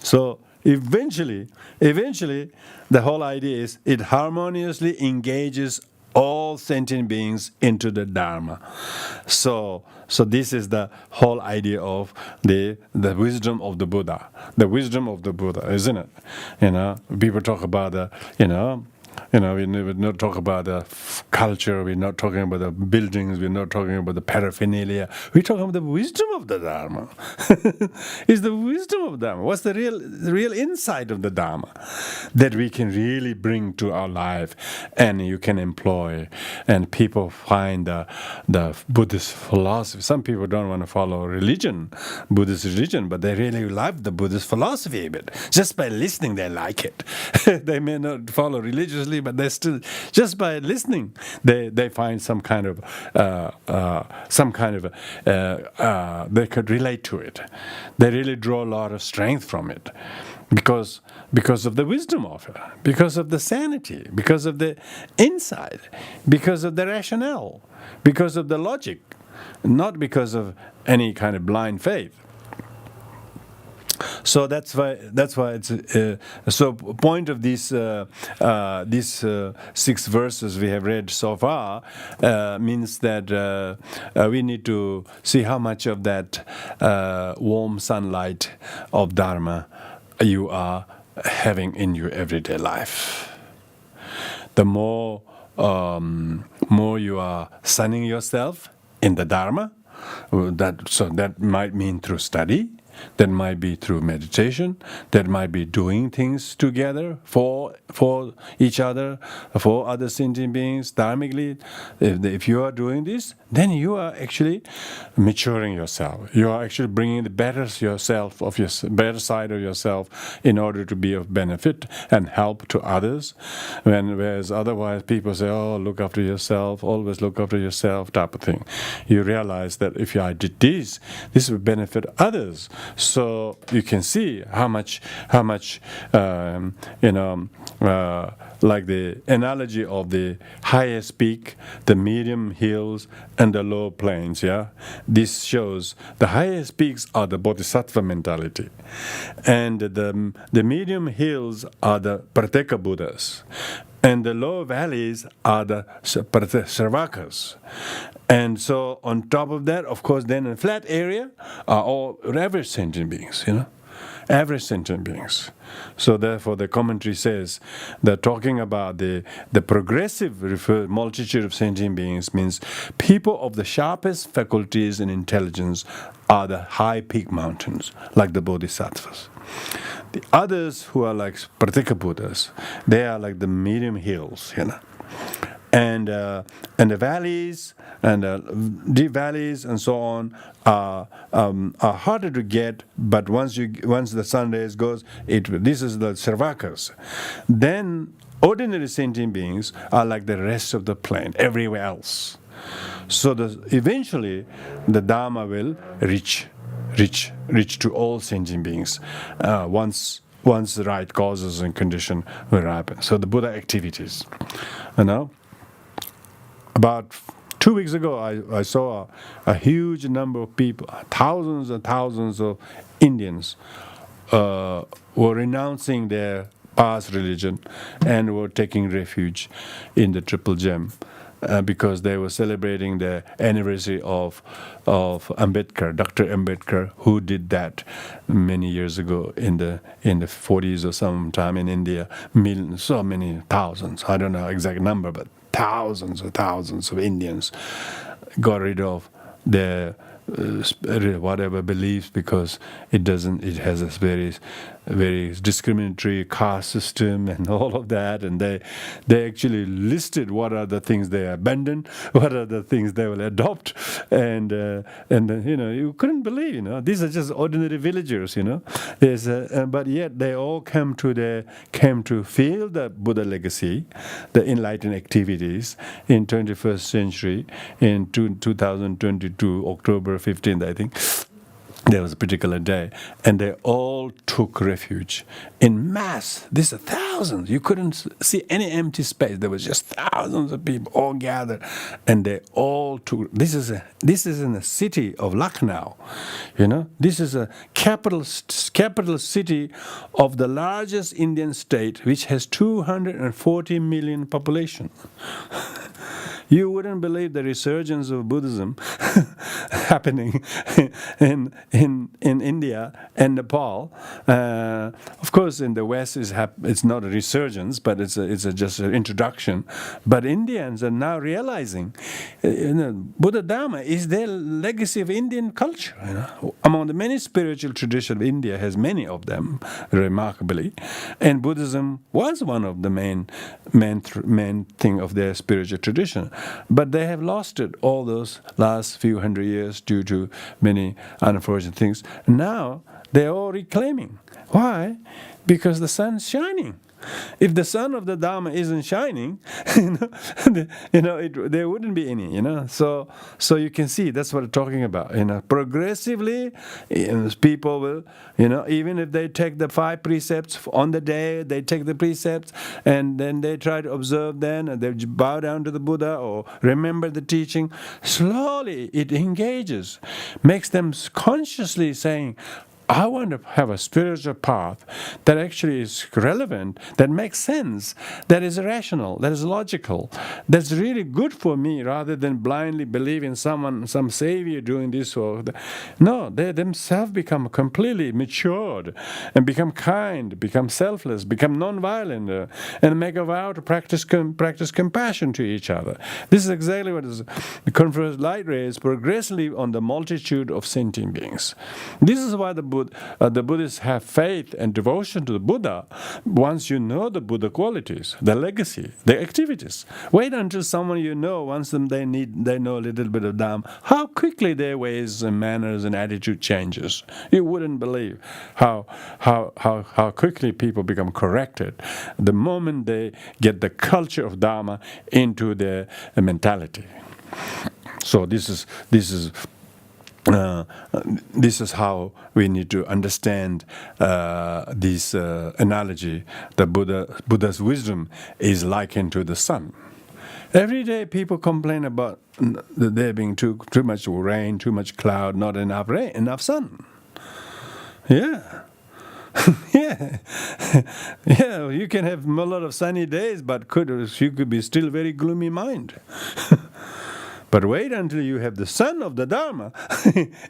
So eventually, the whole idea is it harmoniously engages all sentient beings into the Dharma. So this is the whole idea of the wisdom of the Buddha. The wisdom of the Buddha, isn't it? People talk about we not talk about the culture, we're not talking about the buildings, we're not talking about the paraphernalia. We're talking about the wisdom of the Dharma. It's the wisdom of Dharma. What's the real insight of the Dharma that we can really bring to our life and you can employ, and people find the Buddhist philosophy. Some people don't want to follow Buddhist religion, but they really love the Buddhist philosophy a bit. Just by listening, they like it. They may not follow religiously, but they still, just by listening, they find some kind of they could relate to it. They really draw a lot of strength from it, because of the wisdom of it, because of the sanity, because of the insight, because of the rationale, because of the logic, not because of any kind of blind faith. So that's why it's so point of these 6 verses we have read so far means that we need to see how much of that warm sunlight of Dharma you are having in your everyday life. The more you are sunning yourself in the Dharma, that might mean through study. That might be through meditation. That might be doing things together for each other, for other sentient beings, dharmically. If you are doing this, then you are actually maturing yourself. You are actually bringing the better side of yourself in order to be of benefit and help to others. Whereas otherwise people say, "Oh, look after yourself. Always look after yourself," type of thing. You realize that if I did this will benefit others. So you can see how much like the analogy of the highest peak, the medium hills, and the low plains. Yeah, this shows the highest peaks are the bodhisattva mentality, and the medium hills are the Prateka Buddhas, and the low valleys are the Sarvakas. And so on top of that, of course, then in a flat area are all average sentient beings, average sentient beings. So therefore the commentary says that talking about the progressive multitude of sentient beings means people of the sharpest faculties and intelligence are the high peak mountains, like the bodhisattvas. The others who are like Prateka Buddhas, they are like the medium hills, And the valleys and deep valleys and so on are harder to get. But once the sun rays goes, this is the Sarvakas. Then ordinary sentient beings are like the rest of the plain, everywhere else. So eventually the Dharma will reach to all sentient beings once the right causes and condition will happen. So the Buddha activities, About 2 weeks ago, I saw a huge number of people, thousands and thousands of Indians were renouncing their past religion and were taking refuge in the Triple Gem because they were celebrating the anniversary of Ambedkar, Dr. Ambedkar, who did that many years ago in the 40s or sometime in India. So many thousands, I don't know exact number, but thousands and thousands of Indians got rid of their whatever beliefs, because it has this very discriminatory caste system and all of that, and they actually listed what are the things they abandon, what are the things they will adopt, and you couldn't believe, these are just ordinary villagers, but yet they all came to feel the Buddha legacy, the enlightened activities in 21st century, in 2022 October 15th, I think. There was a particular day, and they all took refuge in mass. These are thousands. You couldn't see any empty space. There was just thousands of people all gathered, and they all took. This is in the city of Lucknow, This is a capital city of the largest Indian state, which has 240 million population. You wouldn't believe the resurgence of Buddhism happening in India and Nepal. Of course, in the West, it's not a resurgence, but it's just an introduction. But Indians are now realizing, Buddha Dharma is their legacy of Indian culture. Among the many spiritual traditions, India has many of them, remarkably, and Buddhism was one of the main thing of their spiritual tradition. But they have lost it all those last few hundred years due to many unfortunate things. Now they're all reclaiming. Why? Because the sun's shining. If the sun of the Dharma isn't shining, there wouldn't be any. So you can see that's what I'm talking about. Progressively, people will, even if they take the 5 precepts on the day, they take the precepts and then they try to observe. Then and they bow down to the Buddha or remember the teaching. Slowly, it engages, makes them consciously saying, I want to have a spiritual path that actually is relevant, that makes sense, that is rational, that is logical, that's really good for me, rather than blindly believe in some savior doing this or that. No, they themselves become completely matured and become kind, become selfless, become non-violent, and make a vow to practice compassion to each other. This is exactly what is the confers light rays progressively on the multitude of sentient beings. This is why the Buddhists have faith and devotion to the Buddha. Once you know the Buddha qualities, the legacy, the activities. Wait until someone once they know a little bit of Dharma, how quickly their ways and manners and attitude changes. You wouldn't believe how quickly people become corrected the moment they get the culture of Dharma into their mentality. So this is how we need to understand this analogy. The Buddha's wisdom is likened to the sun. Every day people complain about there being too much rain, too much cloud, not enough rain, enough sun. Yeah. Yeah, you can have a lot of sunny days, but you could be still very gloomy mind. But wait until you have the sun of the Dharma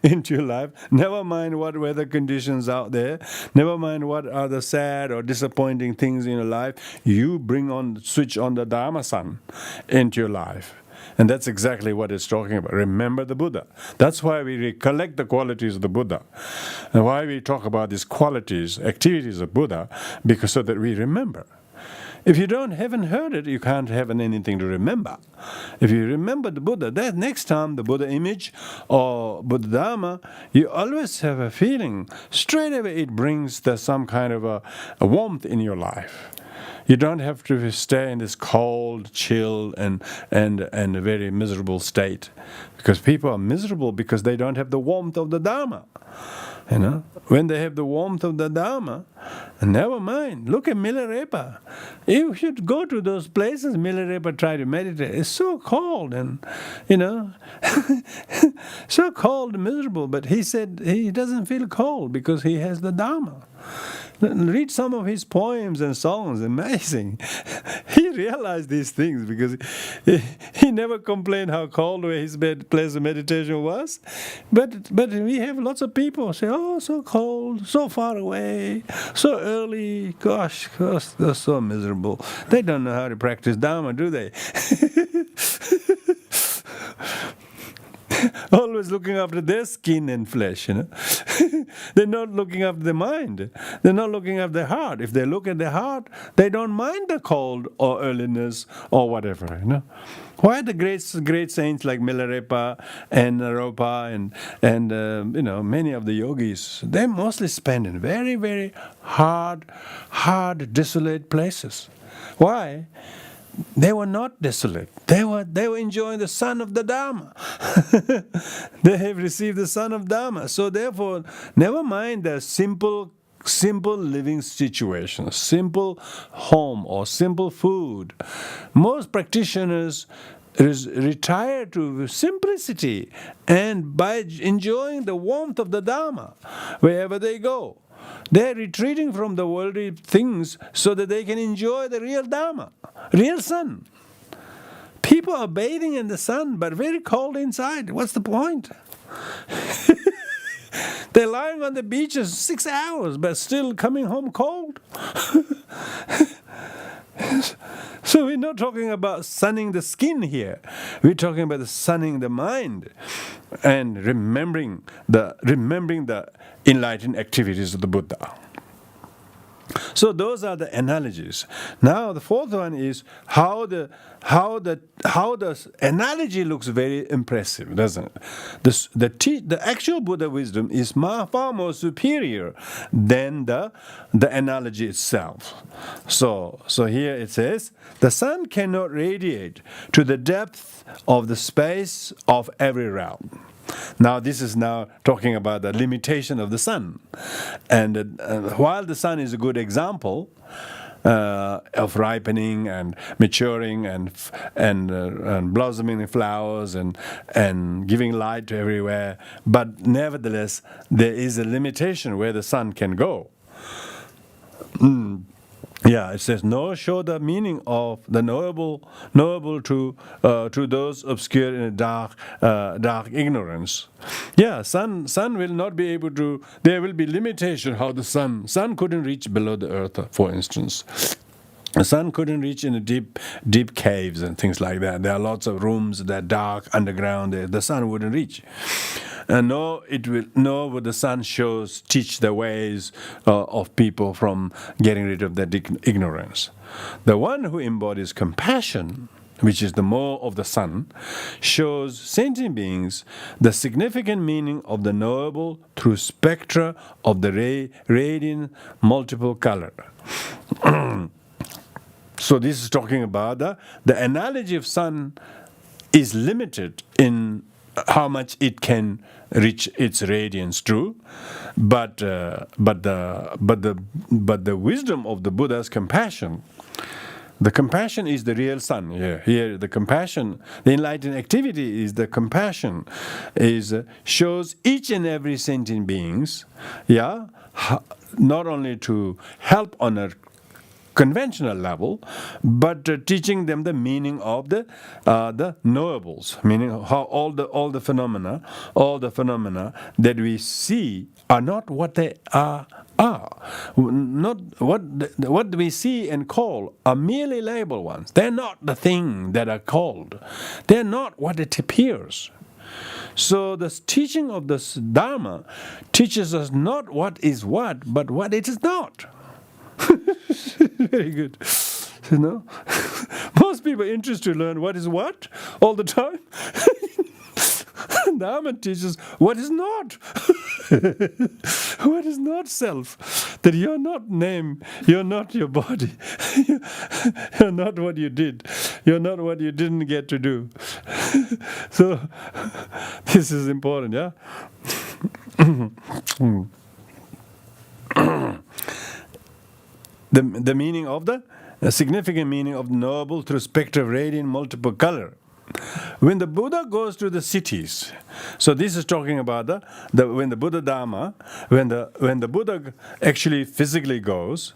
into your life. Never mind what weather conditions out there. Never mind what are the sad or disappointing things in your life. You switch on the Dharma sun into your life. And that's exactly what it's talking about. Remember the Buddha. That's why we recollect the qualities of the Buddha. And why we talk about these qualities, activities of Buddha, because so that we remember. If you haven't heard it, you can't have anything to remember. If you remember the Buddha, that next time the Buddha image or Buddha Dharma, you always have a feeling. Straight away it brings some kind of a warmth in your life. You don't have to stay in this cold, chill, and a very miserable state. Because people are miserable because they don't have the warmth of the Dharma. When they have the warmth of the Dharma, never mind. Look at Milarepa. You should go to those places Milarepa tried to meditate. It's so cold and, so cold and miserable. But he said he doesn't feel cold because he has the Dharma. Read some of his poems and songs. Amazing. He realized these things because he never complained how cold where his place of meditation was. But we have lots of people say, oh, so cold, so far away, so early. Gosh, they're so miserable. They don't know how to practice Dharma, do they? always looking after their skin and flesh, They're not looking after the mind. They're not looking after the heart. If they look at the heart, they don't mind the cold or earliness or whatever, Why the great saints like Milarepa and Naropa and many of the yogis, they mostly spend in very, very hard, desolate places. Why? They were not desolate. They were enjoying the sun of the Dharma. They have received the sun of Dharma. So therefore, never mind the simple living situations, simple home or simple food. Most practitioners retire to simplicity and by enjoying the warmth of the Dharma wherever they go. They're retreating from the worldly things so that they can enjoy the real Dharma, real sun. People are bathing in the sun but very cold inside. What's the point? They're lying on the beaches 6 hours but still coming home cold. So we're not talking about sunning the skin here. We're talking about sunning the mind and remembering the enlightened activities of the Buddha. So those are the analogies. Now the fourth one is how the analogy looks very impressive, doesn't it? The actual Buddha wisdom is far more superior than the analogy itself. So here it says, the sun cannot radiate to the depth of the space of every realm. Now this is now talking about the limitation of the sun. And while the sun is a good example of ripening and maturing and blossoming flowers and giving light to everywhere, but nevertheless there is a limitation where the sun can go. Yeah, it says, nor show the meaning of the knowable to those obscure in dark ignorance. Yeah, sun will not be able to. There will be limitation. How the sun couldn't reach below the earth, for instance. The sun couldn't reach in the deep caves and things like that. There are lots of rooms that are dark underground. The sun wouldn't reach. Nor would the sun teach the ways of people from getting rid of their ignorance. The one who embodies compassion, which is the more of the sun, shows sentient beings the significant meaning of the knowable through spectra of the radiant multiple color. So this is talking about the analogy of sun is limited in how much it can reach its radiance through, but the wisdom of the Buddha's compassion. The compassion is the real sun. Here the compassion, the enlightened activity is the compassion, shows each and every sentient beings, not only to help on a conventional level, but teaching them the meaning of the knowables, meaning how all the phenomena that we see are not what they are. Not what we see and call are merely label ones. They're not the thing that are called. They're not what it appears. So the teaching of this Dharma teaches us not what is what, but what it is not. Very good. Most people are interested to learn what is what all the time. Dharma teaches what is not. What is not self. That you're not name, you're not your body. You're not what you did. You're not what you didn't get to do. So this is important, yeah? The meaning of the significant meaning of the knowable through spectra of radiant multiple color. When the Buddha goes to the cities, so this is talking about when the Buddha Dharma, when the Buddha actually physically goes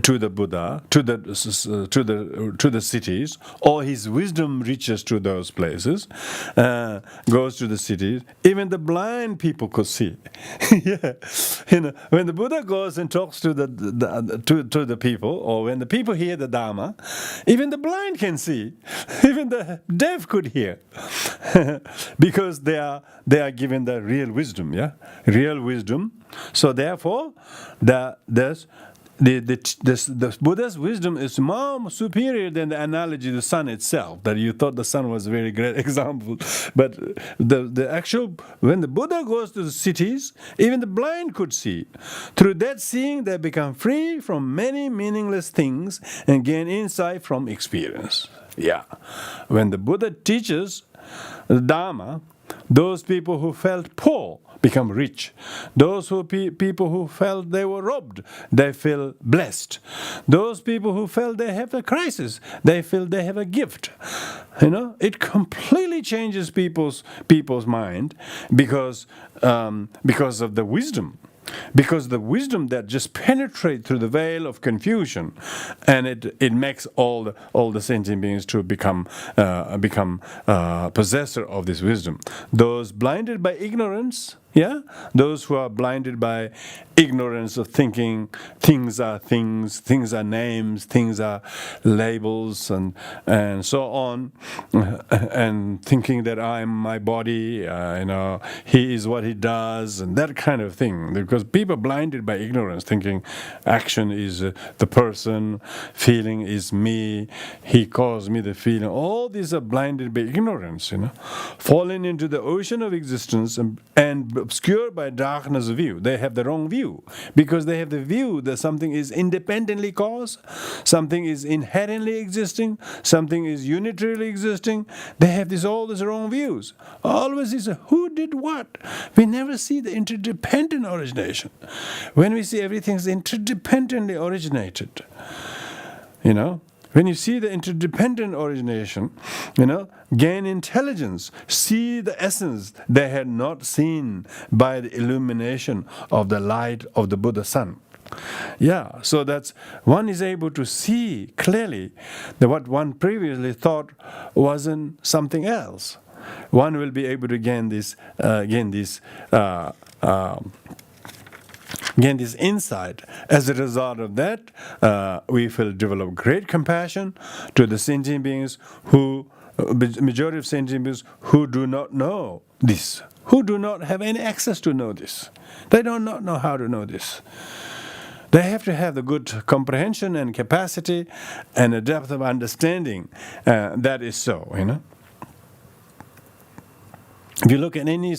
to the Buddha to the cities, or his wisdom reaches to those places, goes to the cities. Even the blind people could see. When the Buddha goes and talks to the people, or when the people hear the Dharma, even the blind can see. Even the deaf could hear, because they they are given the real wisdom, real wisdom. So therefore, the Buddha's wisdom is more superior than the analogy of the sun itself, that you thought the sun was a very great example. But the actual, when the Buddha goes to the cities, even the blind could see. Through that seeing, they become free from many meaningless things and gain insight from experience. When the Buddha teaches the Dharma, those people who felt poor become rich. Those people who felt they were robbed, they feel blessed. Those people who felt they have a crisis, they feel they have a gift. It completely changes people's mind because of the wisdom. Because the wisdom that just penetrates through the veil of confusion, and it makes all the sentient beings to become possessor of this wisdom. Those blinded by ignorance, those who are blinded by ignorance of thinking things are things, things are names, things are labels, and so on, and thinking that I'm my body, he is what he does, and that kind of thing. Because people are blinded by ignorance, thinking action is the person, feeling is me, he caused me the feeling. All these are blinded by ignorance, falling into the ocean of existence and obscured by darkness of view. They have the wrong view, because they have the view that something is independently caused, something is inherently existing, something is unitarily existing. They have all these wrong views. Always is who did what. We never see the interdependent origination. When we see everything is interdependently originated, when you see the interdependent origination, gain intelligence, see the essence they had not seen by the illumination of the light of the Buddha sun. So that's one is able to see clearly that what one previously thought wasn't something else. One will be able to gain this insight. As a result of that, we will develop great compassion to the sentient beings majority of sentient beings who do not know this, who do not have any access to know this. They do not know how to know this. They have to have the good comprehension and capacity and a depth of understanding that is so, If you look at any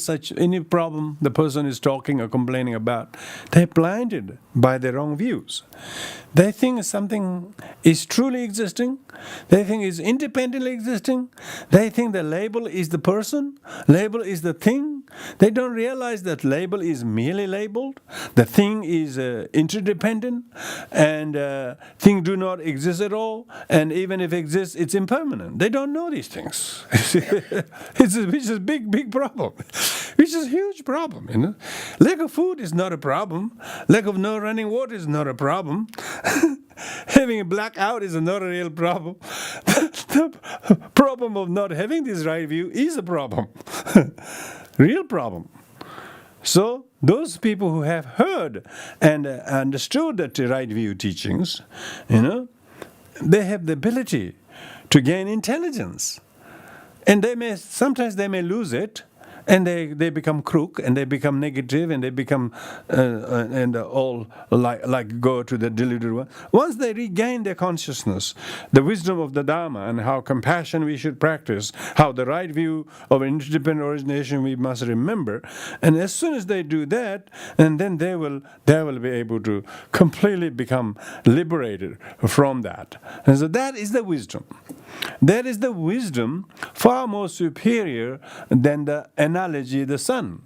problem the person is talking or complaining about, they're blinded by their wrong views. They think something is truly existing. They think it's independently existing. They think the label is the person. Label is the thing. They don't realize that label is merely labeled. The thing is interdependent, and things do not exist at all. And even if it exists, it's impermanent. They don't know these things. Which is a big problem. Which is a huge problem. Lack of food is not a problem. Lack of no running water is not a problem. Having a blackout is not a real problem. The problem of not having this right view is a problem. Real problem. So those people who have heard and understood the right view teachings, they have the ability to gain intelligence. And sometimes they may lose it, and they become crook, and they become negative, and they become all like go to the deluded one. Once they regain their consciousness, the wisdom of the Dharma, and how compassion we should practice, how the right view of interdependent origination we must remember, and as soon as they do that, and then they will be able to completely become liberated from that. And so that is the wisdom. That is the wisdom far more superior than the analogy of the sun.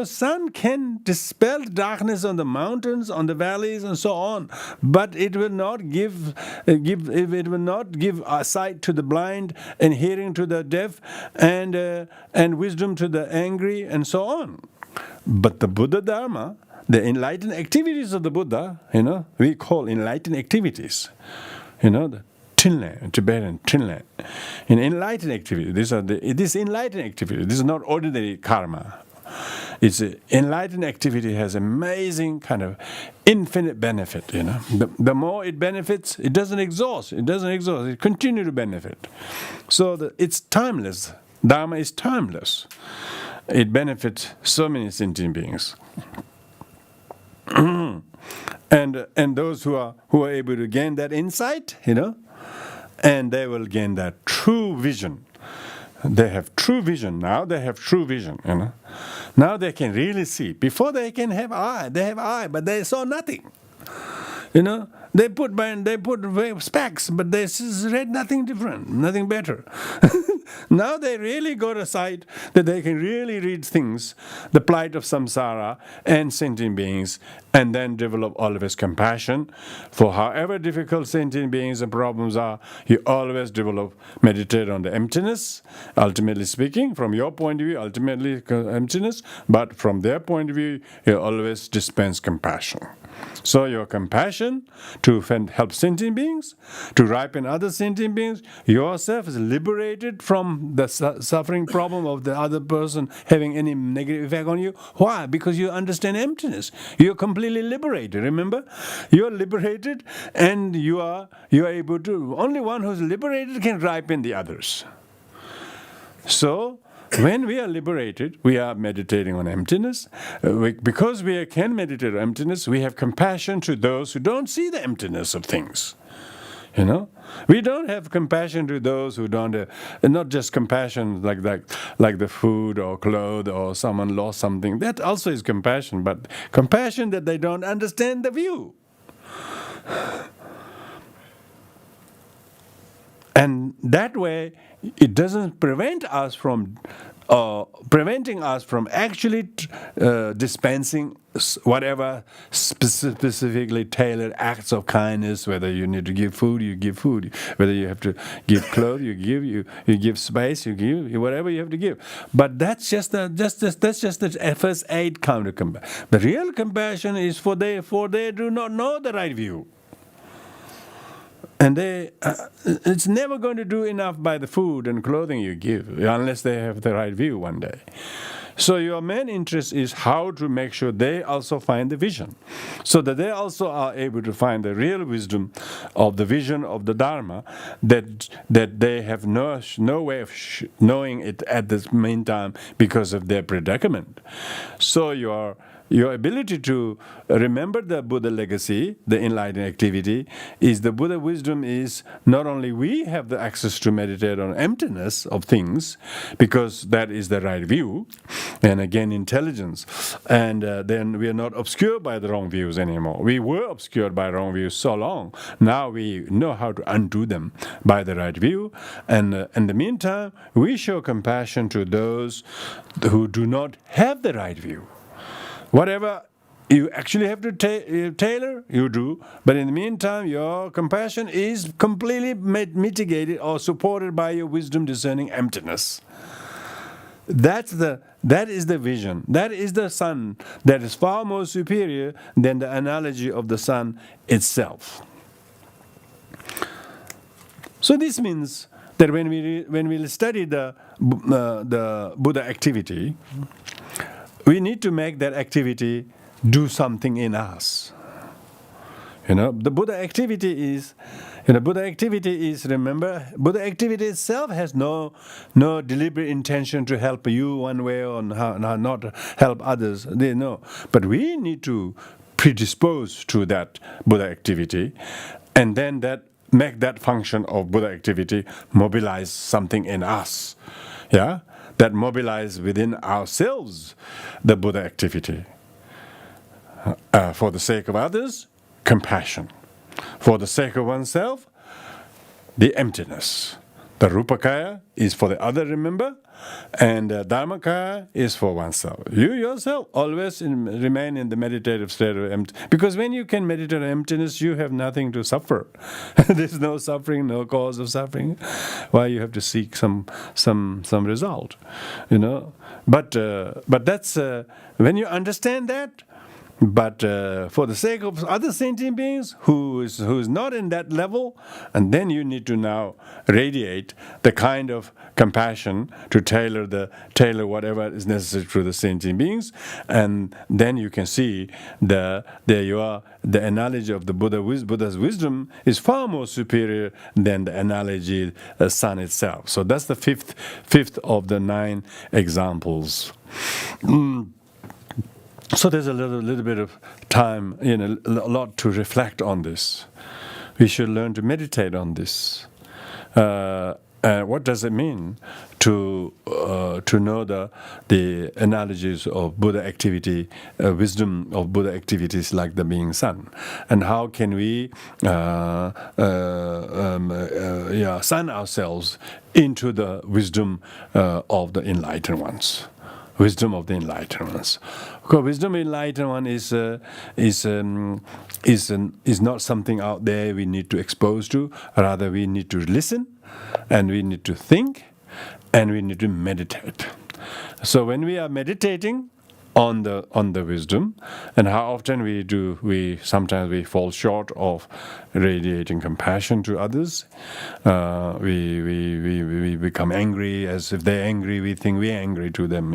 Sun can dispel darkness on the mountains, on the valleys, and so on, but it will not give a sight to the blind, and hearing to the deaf, and wisdom to the angry, and so on. But the Buddha Dharma, the enlightened activities of the Buddha, we call enlightened activities. The Tinlan, Tibetan Tinlan. In enlightened activity, this enlightened activity. This is not ordinary karma. It's enlightened activity has amazing kind of infinite benefit. The more it benefits, it doesn't exhaust. It continues to benefit. So it's timeless. Dharma is timeless. it benefits so many sentient beings. And those who are able to gain that insight, and they will gain that true vision. They have true vision now. They have true vision. Now they can really see. Before they can have eye. They have eye, but they saw nothing. They put specs, but they read nothing different, nothing better. Now they really got a sight that they can really read things, the plight of samsara and sentient beings, and then develop always compassion for however difficult sentient beings and problems are. You always develop, meditate on the emptiness, ultimately speaking, from your point of view, ultimately emptiness, but from their point of view, you always dispense compassion. So your compassion to help sentient beings, to ripen other sentient beings, yourself is liberated from the suffering problem of the other person having any negative effect on you. Why? Because you understand emptiness. You're completely liberated, remember? You're liberated, and you are able to, only one who's liberated can ripen the others. So when we are liberated, we are meditating on emptiness. Because we can meditate on emptiness, we have compassion to those who don't see the emptiness of things. We don't have compassion to those who don't, not just compassion like the food or clothes or someone lost something. That also is compassion, but compassion that they don't understand the view. And that way, it doesn't prevent us from preventing us from actually dispensing whatever specifically tailored acts of kindness. Whether you need to give food, you give food. Whether you have to give clothes, you give space, you give whatever you have to give. But that's just the first aid kind of compassion. The real compassion is for they do not know the right view. And it's never going to do enough by the food and clothing you give, unless they have the right view one day. So your main interest is how to make sure they also find the vision, so that they also are able to find the real wisdom of the vision of the Dharma, that they have no way of knowing it at this meantime because of their predicament. So your ability to remember the Buddha legacy, the enlightened activity, is the Buddha wisdom is not only we have the access to meditate on emptiness of things, because that is the right view, and again intelligence, and then we are not obscured by the wrong views anymore. We were obscured by wrong views so long. Now we know how to undo them by the right view, and in the meantime, we show compassion to those who do not have the right view. Whatever you actually have to tailor, you do. But in the meantime, your compassion is completely mitigated or supported by your wisdom discerning emptiness. That is the vision. That is the sun that is far more superior than the analogy of the sun itself. So this means that when we study the Buddha activity, we need to make that activity do something in us. The Buddha activity is, remember, Buddha activity itself has no deliberate intention to help you one way or not help others. They know. But we need to predispose to that Buddha activity, and then make that function of Buddha activity mobilize something in us. Yeah? That mobilize within ourselves the Buddha activity. For the sake of others, compassion. For the sake of oneself, the emptiness. The Rupakaya is for the other, remember? And Dharmakaya is for oneself. You yourself always remain in the meditative state of empty. Because when you can meditate on emptiness, you have nothing to suffer. There's no suffering, no cause of suffering. Why you have to seek some result, But that's when you understand that, But for the sake of other sentient beings who is not in that level, and then you need to now radiate the kind of compassion to tailor whatever is necessary to the sentient beings, and then you can see the analogy of the Buddha's wisdom is far more superior than the analogy sun itself. So that's the fifth of the 9 examples. So there's a little bit of time, a lot to reflect on this. We should learn to meditate on this. What does it mean to know the analogies of Buddha activity, wisdom of Buddha activities like the being sun, and how can we sun ourselves into the wisdom of the enlightened ones. Wisdom of the enlightened ones. Because wisdom of the enlightened one is not something out there we need to expose to. Rather, we need to listen, and we need to think, and we need to meditate. So when we are meditating on the wisdom, and how often we sometimes fall short of radiating compassion to others. We become angry. As if they're angry, we think we're angry to them,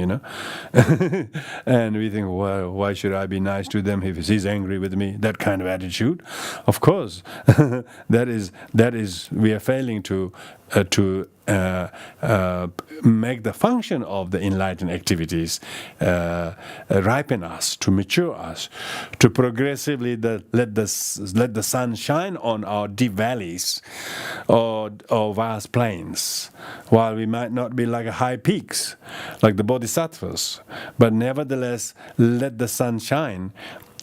and we think, well, why should I be nice to them if he's angry with me? That kind of attitude. Of course, that is we are failing to make the function of the enlightened activities ripen us, to mature us, to progressively let the sun shine on our deep valleys or vast plains, while we might not be like high peaks, like the bodhisattvas, but nevertheless let the sun shine,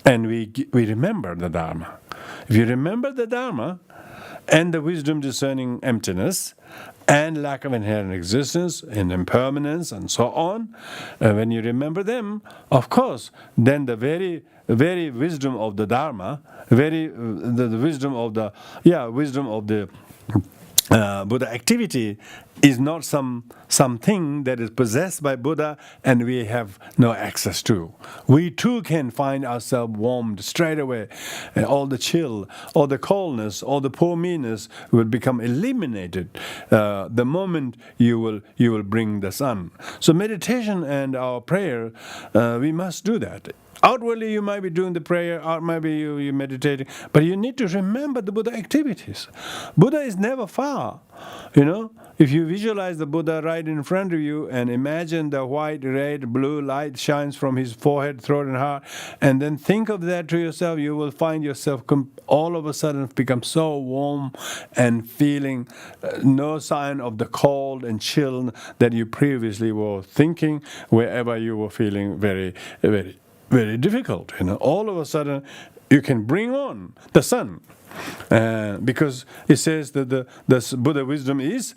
and we remember the Dharma. If you remember the Dharma and the wisdom discerning emptiness and lack of inherent existence and impermanence and so on, when you remember them, of course, then the very wisdom of the Dharma, the wisdom of the Buddha activity is not something that is possessed by Buddha and we have no access to. We too can find ourselves warmed straight away, and all the chill, all the coldness, all the poor meanness will become eliminated the moment you will bring the sun. So meditation and our prayer, we must do that. Outwardly, you might be doing the prayer, or maybe you're meditating, but you need to remember the Buddha activities. Buddha is never far, If you visualize the Buddha right in front of you and imagine the white, red, blue light shines from his forehead, throat, and heart, and then think of that to yourself, you will find yourself all of a sudden become so warm and feeling no sign of the cold and chill that you previously were thinking, wherever you were feeling very, very, very difficult. All of a sudden you can bring on the sun. Because it says that the Buddha wisdom is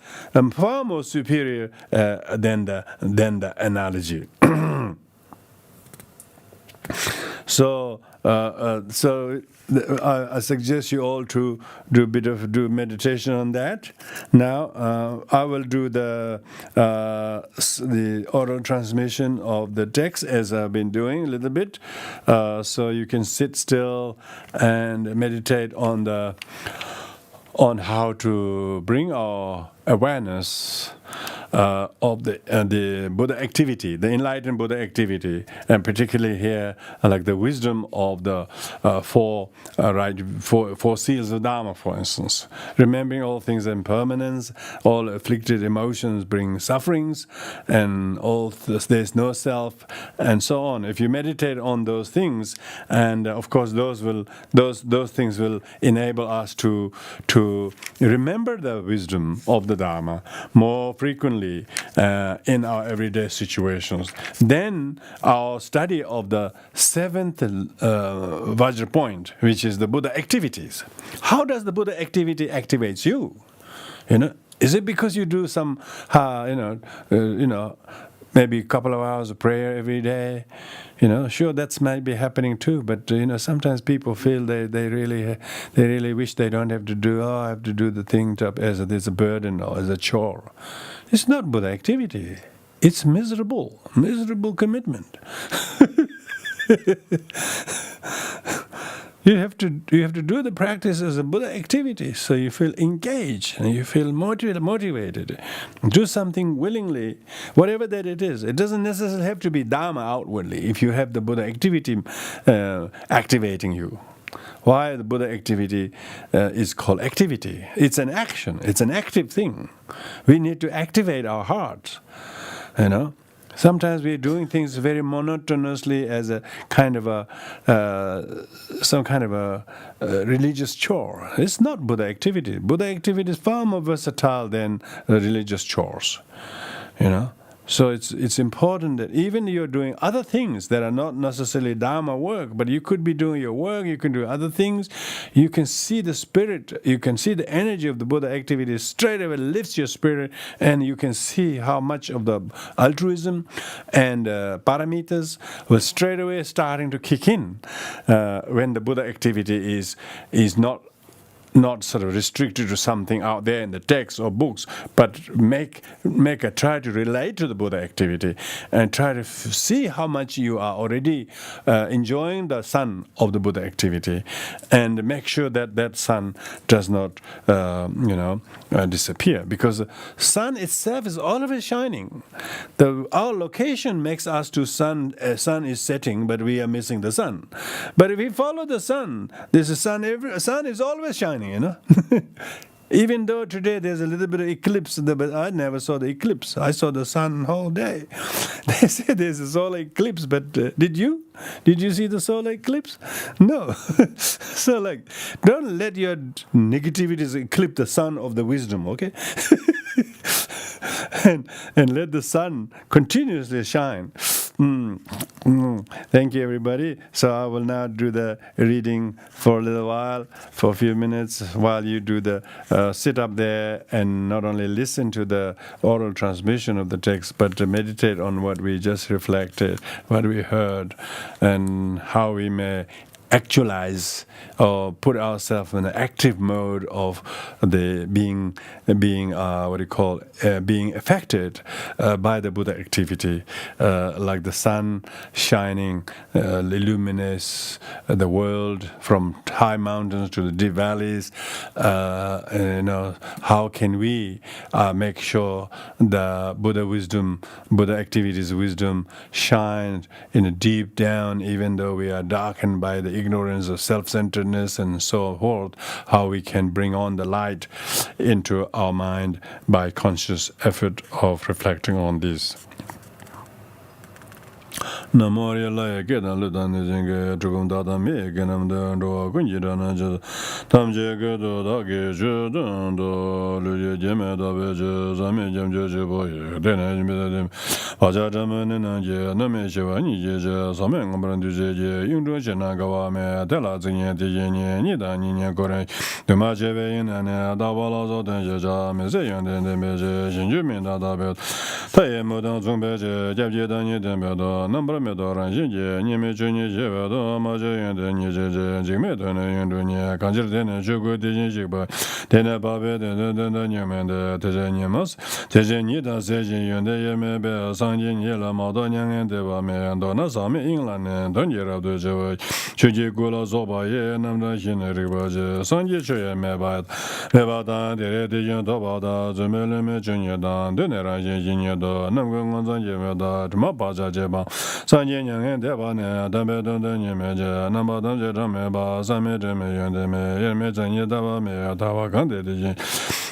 far more superior than the analogy. So I suggest you all to do meditation on that. Now I will do the oral transmission of the text as I've been doing a little bit, so you can sit still and meditate on how to bring our awareness of the Buddha activity, the enlightened Buddha activity, and particularly here, like the wisdom of the four seals of Dharma, for instance. Remembering all things impermanence, all afflicted emotions bring sufferings, and there's no self, and so on. If you meditate on those things, and of course those things will enable us to remember the wisdom of the Dharma more frequently in our everyday situations. Then our study of the 7th Vajra point, which is the Buddha activities. How does the Buddha activity activates you? Is it because you do some, maybe a couple of hours of prayer every day? Sure, that might be happening too. But sometimes people feel they really wish they don't have to do. Oh, I have to do the thing as a burden or as a chore. It's not Buddha activity. It's miserable commitment. You have to do the practice as a Buddha activity, so you feel engaged and you feel motivated. Do something willingly, whatever that it is. It doesn't necessarily have to be Dharma outwardly. If you have the Buddha activity activating you, why the Buddha activity is called activity? It's an action. It's an active thing. We need to activate our hearts. Sometimes we're doing things very monotonously as a kind of some kind of a religious chore. It's not Buddha activity. Buddha activity is far more versatile than religious chores. So it's important that even you're doing other things that are not necessarily Dharma work, but you could be doing your work, you can do other things, you can see the spirit, you can see the energy of the Buddha activity straight away lifts your spirit, and you can see how much of the altruism and paramitas will straight away starting to kick in when the Buddha activity is not sort of restricted to something out there in the text or books, but try to relate to the Buddha activity and try to see how much you are already enjoying the sun of the Buddha activity, and make sure that sun does not disappear, because the sun itself is always shining. Our location makes us to sun is setting, but we are missing the sun. But if we follow the sun, sun is always shining. Even though today there's a little bit of eclipse, but I never saw the eclipse. I saw the sun whole day. They say there's a solar eclipse, but did you? Did you see the solar eclipse? No. So don't let your negativities eclipse the sun of the wisdom, okay? and let the sun continuously shine. Thank you, everybody. So I will now do the reading for a little while, for a few minutes, while you do the sit up there and not only listen to the oral transmission of the text, but to meditate on what we just reflected, what we heard, and how we may actualize or put ourselves in an active mode of the being affected by the Buddha activity, like the sun shining illuminates the world from high mountains to the deep valleys. How can we make sure the Buddha activities wisdom shines in a deep down, even though we are darkened by the ignorance of self-centeredness and so forth, how we can bring on the light into our mind by conscious effort of reflecting on this. Namo Riyalaya Kedan Ludan Nijinga Chukum Dada Me Genam Dando Kunjirana Tamje Gedo Dagi Judando Luye Jeme Dabeje Zame Jamje Boye Dena Jimidim Vaja Jamananje Name Shiva Nijeje Samen Branduje Yundu Jenagawa Me Tela Zinye Tijini Nida Ninya Kore Dumajeve Inane Davala Zodenja Mezeyan Demeje Shinjumin Dadabet Taye Modan Zumbeje Jabje Dani Dembedo Number Medoran Jinje, Nime Juni Jevedo, Maja and Nije, Jimedon, Indunia, Kanjerdena, Jugo, Dijinjiba, Tena Babe, the Nyaman, the Tejanimas, Tejanida, Zejin, and the Yemebe, Sanjin, Yella, Madonian, and Devame, and Dona Sami, England, and Donjera de Joe, Chuji Gula Zoba, Namda Ribaja, Sanji Meba, Levada, the Redian Dobada, Zemeleme Junior, Denera Junior, Namgan Zanjevada, Mapaja Jeba. Sanjin and Devane, Dabedon, Yemeja, Nambadon Jedameba, Samedeme, Yemezan Yedava, Tawa Kandidi,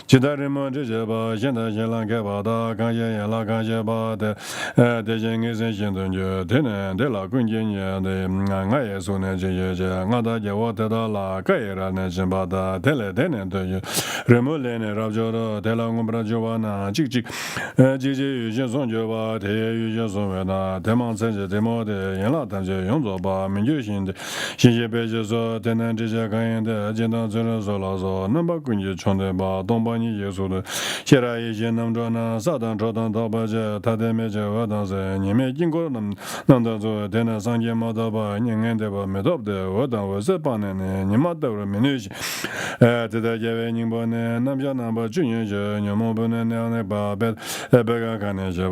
Chidarimo Jeba, Jenda Jelangabada, Kaya Lakajaba, the Jeng is ancient on your dinner, De La Kunjin, the Naya Sunaja, Nada Jawata, La Kaira Najabada, Teledenen to you, Remulene, Rajoro, Telangumbra Giovanna, Chichi, Gigi, Jasonjova, Jasovena, Demon Senja, Demo, the Yelatan, Yonzoba, Minjushin, Shijebejo, Tenantija, and Agenda Zolazo, Number Kunja Chondeba, Domba. Sani Yesu, Shira Yin Namjana, Sadan Chodan Tabaja, Tademeja, Wadanse, Nime Jingo Nandazo, Dena Sangi Madaba, Ningendeba, Medop, the Wadan was a pan and Nimata Minush. At the Jave Nimbone, Namjana, Junior, Yamobun and Neba, Bed, Ebega Kaneja,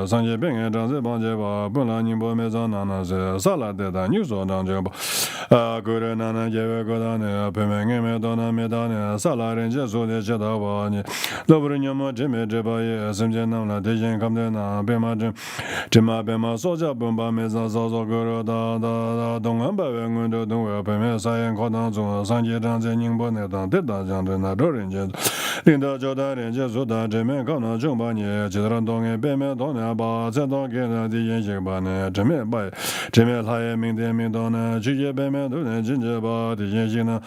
Sanji Bing and Zanzibanja, Bunanimbo Mezana, Salad, the news on Danjaba, Guranana, Java Godana, Pemenge Medona Medana, Salar and Jesu de Jadavani, Lovrinyama, Jimmy Jebay, Simjanam, Dejan Camdena, Bema Jima Bema Soja Bumba Meza Zozo Guru, Dongamba, Wengundo, Peme, Sayan Kodanzo, Sanji Janzing Boneta, Deda Jandana, Dorinja, Linda Joda, and Jesuda, Jimmy Gona, Jumbani, Chidrandong, Beme, Dona, Zedon, the Yajibane, Jimmy by Jimmy Hayaming, the Mindona, Jia Beme, Jinjaba, the Yajina,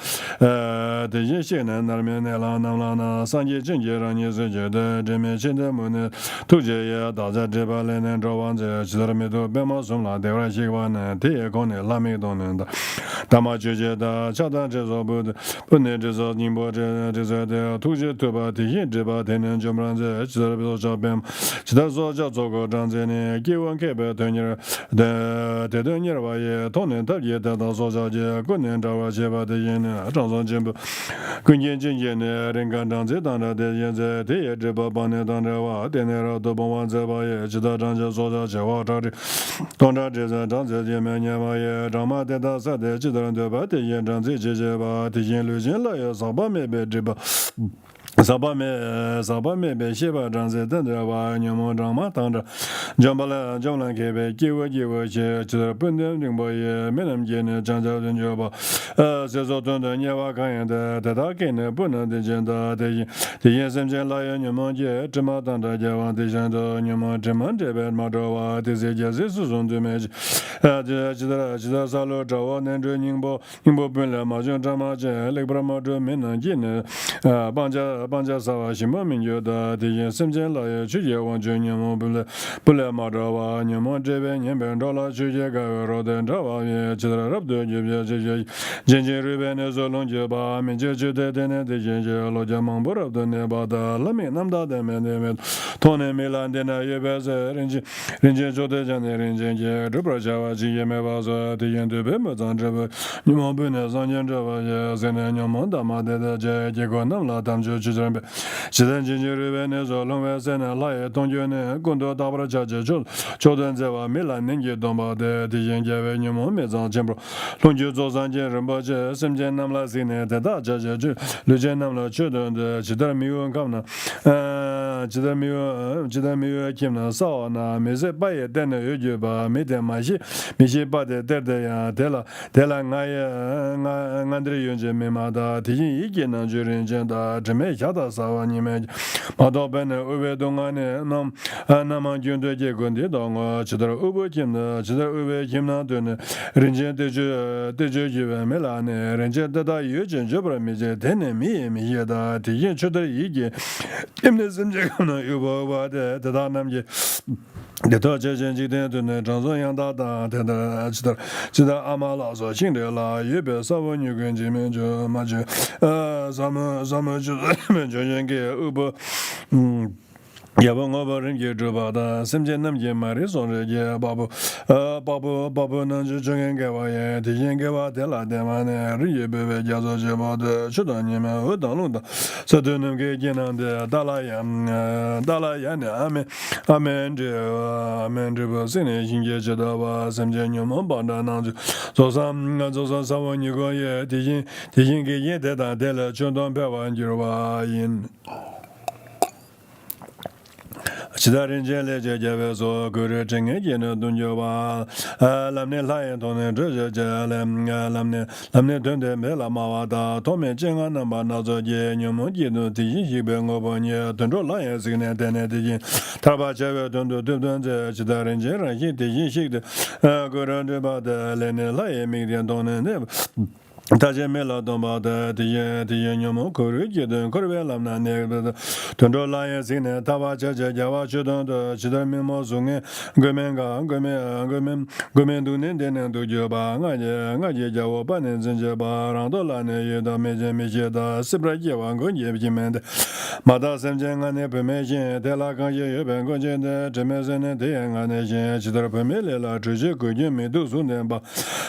the Yishin and Armenela, Namlana, Sanji Ginger, and Yazja, Jimmy Chindamun, Tujaya, Daza Jebalen, and Rovanze, Chidamido, Bema, Sumla, the Rashivan, Tiakone, Lamidon, and Tamajuja, Chada Jezobud, Punejas, Nimbo, Jezad, Tuja, Tuba, the Yinjaba, and Jumranze, Chidabido Jabem, Chidazoja, Zogo, Janzene, Giwan Kebe, Tenyer, the Dunya, Tony, Tagia, Soja, Gunan, Java, the Yen, Johnson Jimbo, Gunyan Jin, Rengandanze, Dana, the Yenze, the Jabane, Dana, Denera, Dobawan Zaba, Chidanja, Soja, Jawatari, Tonda, Janze, Yemanya, Rama, the Dasa, the Chidran, the Yen, Janzi, Java, the Yen Lujan, Sabame, Jiba. Sabame, Shiba, Janze, Dendra, Yamo, Drama, Tandra, Jambala, Jamlan Kebe, Kiwa, Pundam, Boy, Menam Jen, Janja, Java, Sezotun, Yava, and the Dakin, Puna, the Jenda, the Yesem Lion, Yamonje, Jamatanda, Java, the Janda, Yama, Jamante, Madova, the Zejas, on the Mage, Jida Salo, Jawan, and Nimbo, Pilla, Majon Jamaja, Lebramo, Mena, Gin, Banja Sawa, Shimamin Yoda, the Yesemjan, Chuja, one junior mobile, Pula Madova, Yamonje, Yambandola, Chuja, Road and Java, Chidra Rabdu, Ginger Riven, Zolonjaba, Minja, the Ginger, Lojamambur of the Nebada, Lami, Namda, the Tone Milan, Dena, Yebez, Rinja Jodejan, Rinja, Dubrajawa, Giameva, the Yendubim, Zanjava, Numobuna, Zanjava, Zenyamonda, Mada, Jagonam, Tamjo, Chidan Ginger Riven, Zolong, and Laya, Tonjone, Gundo, Dabra Jaja, Chodan Zeva, Milan, Ninja Domba, the Yanja, Numomezan, Jambro, Lonjo Zanja, Rinpoche, Simjan Namla Zine, the Daja, Lujanamla, Chudon, the Chidamiu and Kamna, Chidamiu, Kimna, Sawana, Mise Baye, Dena Ujuba, Midem Mashi, Mishi Bade, Dela Naya, Nandri Yunje, Mimada, Tijin, Igina, Jurin, Jenda, Jamaica, Savani, Madoben, Uwe Dongane, Naman Junde Gundi, Dong, Chidra Ubu Kim, Chidra Uwe Kimna, Rinja de Juve, Milan, Rinja da Yujin, Jubra, Mije, Denemi, Miyada, Tijin, Chudra Igi, Imnism Jacona, Uba, the Danam. The Dodger Genji, Johnson Yanda, Chida Amala, so Chindela, Yube, Savon, you can Jimin, Major, Summer, Uber. Yabong over in Yedrubada, Simjanam Yemaris on the Babu, Nanjung Gawaya, the Yangawa della Demane, Riebe Jazo Jabada, Chudanima, Udalunda, Sadunum Gajan and the Dalayana, Amendriba, Sine, Jadava, Simjanum, Banda, so some someone you go, yeah, the Yinga Yeda, Della, Chundon Peva, and Yuruba in. Chidarin Jele Javeso, Guru Jengin, Dunjova, Lamne Lion, Lamne Dunde Mela Mawada, Tome Jengan, Banazo, Yamuji, Tibengobonia, Dundro Lions in a Denedi, Tabaja, Dundu, Chidarin Jera, the Yishik, Guru Bada, Lene Lion, Median Don and Tajamela Dombada, the Yanamo, Kuriki, the Kurvelam, Tundro Lions in a Tavaja, Java, Chudon, the Chidamimo Zunge, Gomenga, Gomendunin, and Dujoba, Naja, Jawaban, and Zinjaba, Randola, the Meja, the Sibraja, Gunjiment, Madasam Janga, Nepemation, Telaka, Bengojan, Jemezan, the Yangan, Chidra Pamela, Trijiku, Jimmy, Duzundemba,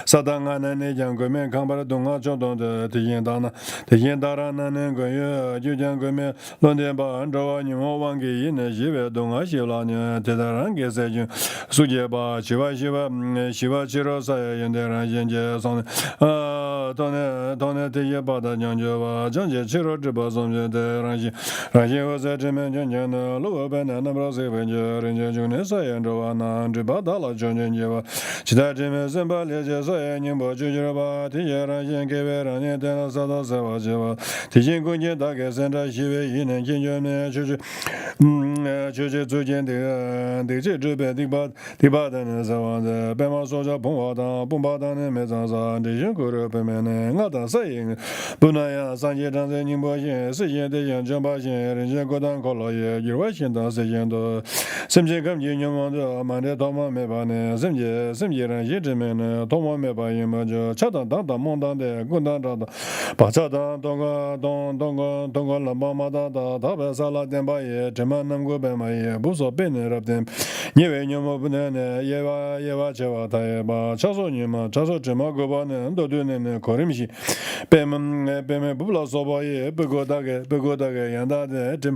Sadangan, and Yangomen, Kambara Dunga. 交通的体验大呢，体验大了那那个月就将个面论点把按照你们往给人的西北东啊西了呢，这当然给塞进苏杰吧，西吧七罗塞人的人人家上当年这些把他讲究吧，讲解七罗直播上去的人我在这边讲的，路边的那不谁分就人家就那塞人着吧，那这把大了讲解吧，其他这边三把列解塞你不就觉吧，这些人。给别人家带了啥到啥吧去吧，提前过年大概3场西北一年解决呢，就是最近的这边第八的那啥玩意，白马说叫蹦巴当的没长啥，这些过了白面呢，我当啥人不那样，上街站在宁波县，实现的阳江八县，人家过当考了也100县当实现的，甚至根据你们的满的多么没把呢，甚至人一直没呢，多么没把也么就恰当忙当的。共产党的，把这当东个老妈妈的，他把啥拉点把也，这么能够办嘛也不说别人那点，因为你们不能呢，也把这话他也把，cha说你们，cha说这么个把呢，都对呢，可能是，别们不老说吧也，不过大概样大的这。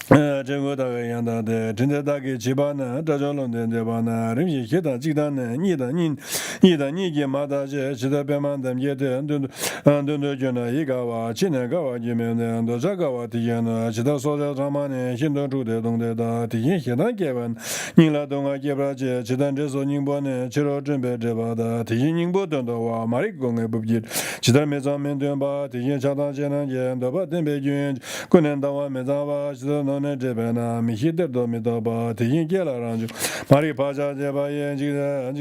这个大概样的，真的大概7、8呢，这叫弄的这把呢，人家其他鸡蛋呢，你给马大姐，其他别忙的也得，都觉得一个话，今年个话就没呢，都这个话提前呢，其他所在上嘛呢，现在住的东的的，提前现在给完，你来东啊给不了去，其他这说宁波呢，去了准备这把的，提前宁波等的话，马里公也不急，其他没上面对吧，提前恰当前两天，都把等北京，过年到晚没上吧，其他那这边呢，没些点都没到吧，提前给了上就，马里爬下这把也就是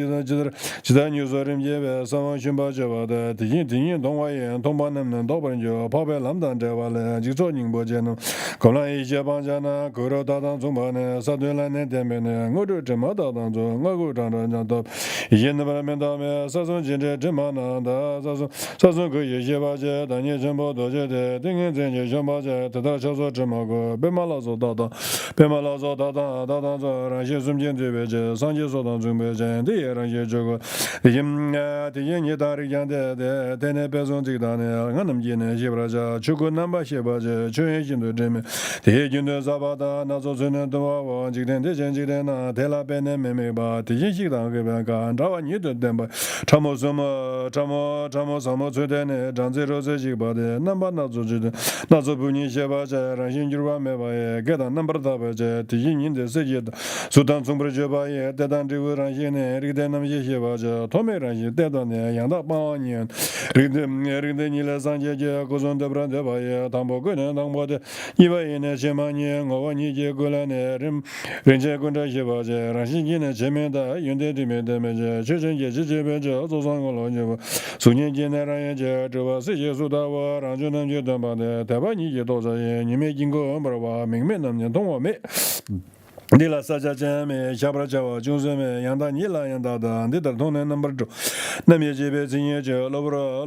其他你说人这边上网寻宝这把的，提前动画演，动把能不能到本就跑ไป南丹这把了，就做宁波这呢，可能一些帮家呢，狗肉大当中把呢，杀对了那点边呢，我就这么大当中，我够长到，以前那把面到面，杀son今天这么难的，杀son可以些把这，当年全部都觉得，等于这些想把这，得到小说这么个，别嘛老说大当做，让些孙坚这边这，上节说当准备这，这也让些这个，这些你大人讲的，在那边上这个呢，俺们今年些不这，去过南巴些把这，全员军队这边，这些军队啥把的，那做成了多少，这天呢，在那边呢没把，这些西当这边干，这玩意都等吧，什么什么吹的呢，张这几把的，南巴那做这的，那做不你些把这，让些就把没把也，给他南巴大把这，这些人的世界的，苏当中不就把也，在当这个让些呢，这个那么些把这，他们让些在当呢，养到8年，这个你来上节各种的不然的把也，当不可能当不的，100年前8年，我你结过来呢，人家跟着些把这，让些呢前面的用的这边的么这，确实也是这边这做上个老就吧，数年前呢让人家这把世界数大我让就能觉得把的，台湾你也多少也，你没经过不是吧，明明那么懂我没。你了撒家姐妹，下不了家伙，就是me，养大你了养大的，你得同年能不住，那边这边今年就老不了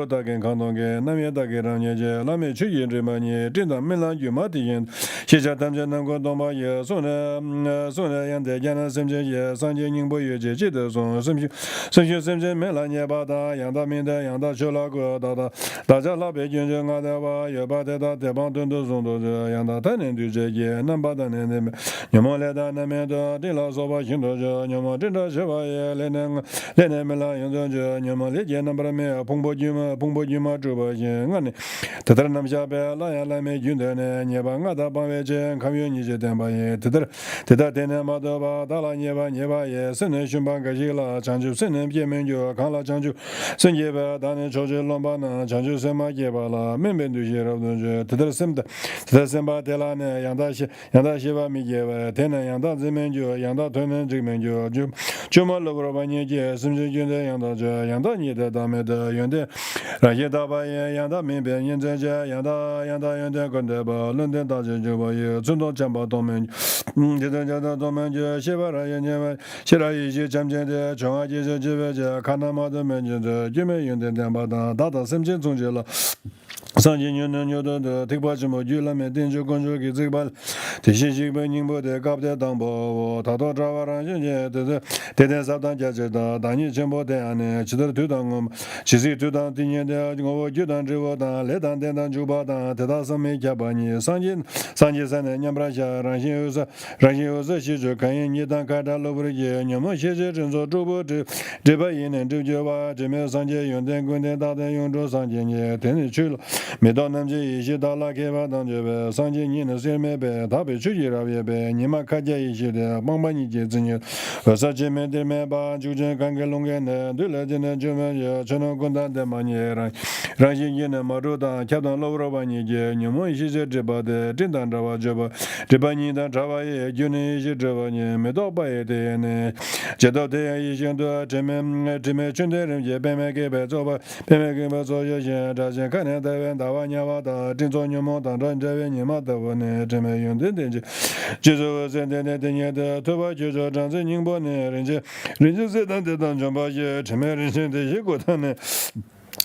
大概看到个，那边大概让人家那边去研这么呢，真的没让有嘛的人，现在他们能够东巴也说呢养在家呢，甚至也上节宁波也记得说，甚至没让人把他养大面的养大去那个大家那边就俺的话也把他在帮顿都送到这养大，他能对这些能把他呢。你们来到那边的，对老说吧，行多着，你们真的是吧也来那没来用着，你们理解那边没碰波局嘛，这吧行，俺呢，他那么下边来没军的呢，你把俺的帮外界看有你这点吧也，他天天嘛都吧，打了你把也，生人寻把个些了，长久生人见面就看了长久，生节吧，当年出去龙巴呢，长久什么节吧了，明白对些了东西，他生把得了呢，养大些。Shiva Miguel, Tena Yanda Zimenjo, Yanda Tunan Jimenjo, Juma Logrobani, Simji Yanda, Yanda Nida Dameda, Yande, Rajadaba, Yanda Mimbe, Yenja, Yanda Gondeba, London Daja, Zundo Jamba Domen, Jada Domen, Shiva Rayana, Shirai Jamja, Chonga Jiva, Kanama the Menja, Jimmy Yunda Dambada, Data Simjin Zungela. 上进牛牛的特别什么鱼了没？定就工作给这个吧，这些基本宁波的搞不得当包，他到这玩意儿人家都是天天上当家知道，当你全部的安呢，其他推当我们，其实推当今年的我就当这个当，来当电当就把当，得到上面加把你上进三年年不下，让些有时写着看你当开展路不的些，你们写着正做主播这把一年就就把这边上街用电滚电大电用着上街呢，天天去了。 每到那些一些到了开发当就呗，上街你那些没呗，他被出去了也呗，你们看见一些的，帮帮你姐子呢，上街没得没把就这干个弄个呢，对了，今天就没有，只能滚蛋的嘛你让些你那么着当，看到老老板你姐，你们一些这把的，真当这把这把你当这把也就那一些这把呢，没到把也得呢，接到的一些的这边全的人也别没给别做吧，别没给别做一些这些看见台湾大湾年娃的，正做牛毛当着这边年嘛的我呢，这么用的就是现在的年的，头发就是长在宁波呢，人家在当中把些这么人生的一个他呢。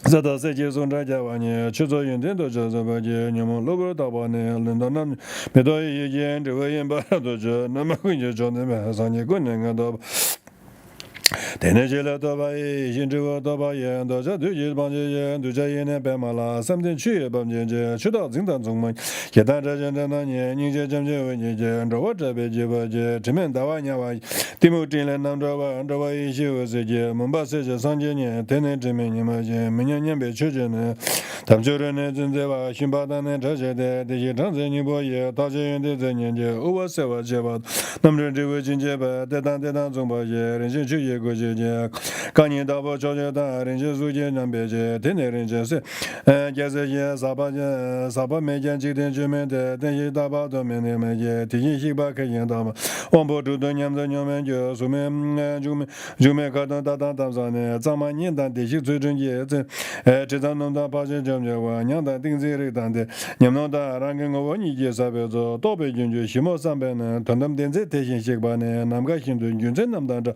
这到世界上这家伙呢，去做运动都就是把这你们老个大把呢，轮到那没到一件这个人把都是那么回去找那边上你个人看到。 天天起来多把一，新这个多把烟，多这对起帮这烟，对这烟呢白马啦，三天去帮这去到正当中嘛，一旦这现在那年，你这讲这问题这，这我这边就把这面大娃年娃，对某真来南这把一些个世界，门把世界上几年，天天这面你们这，明年别去这呢，他们就是呢正在把新巴丹呢这些的这些长者你不也，大家人都在年纪，偶尔说这吧，那么这个经济吧，在当中把这人生去也。 过去的，刚年到不朝鲜的，人家属于南边的，天天人家是，就是些沙巴每天几天出门的，但是大巴都没那么些，提前西巴开见到嘛，往不住的年们就说明就没看到当上呢，咱们年当地区最重要这，这张弄到八千就没完，年当定这里当的，年弄到让跟我你介绍别做，到北京去西毛上班呢，他们定这提前西巴呢，那么个行动军政那么当着，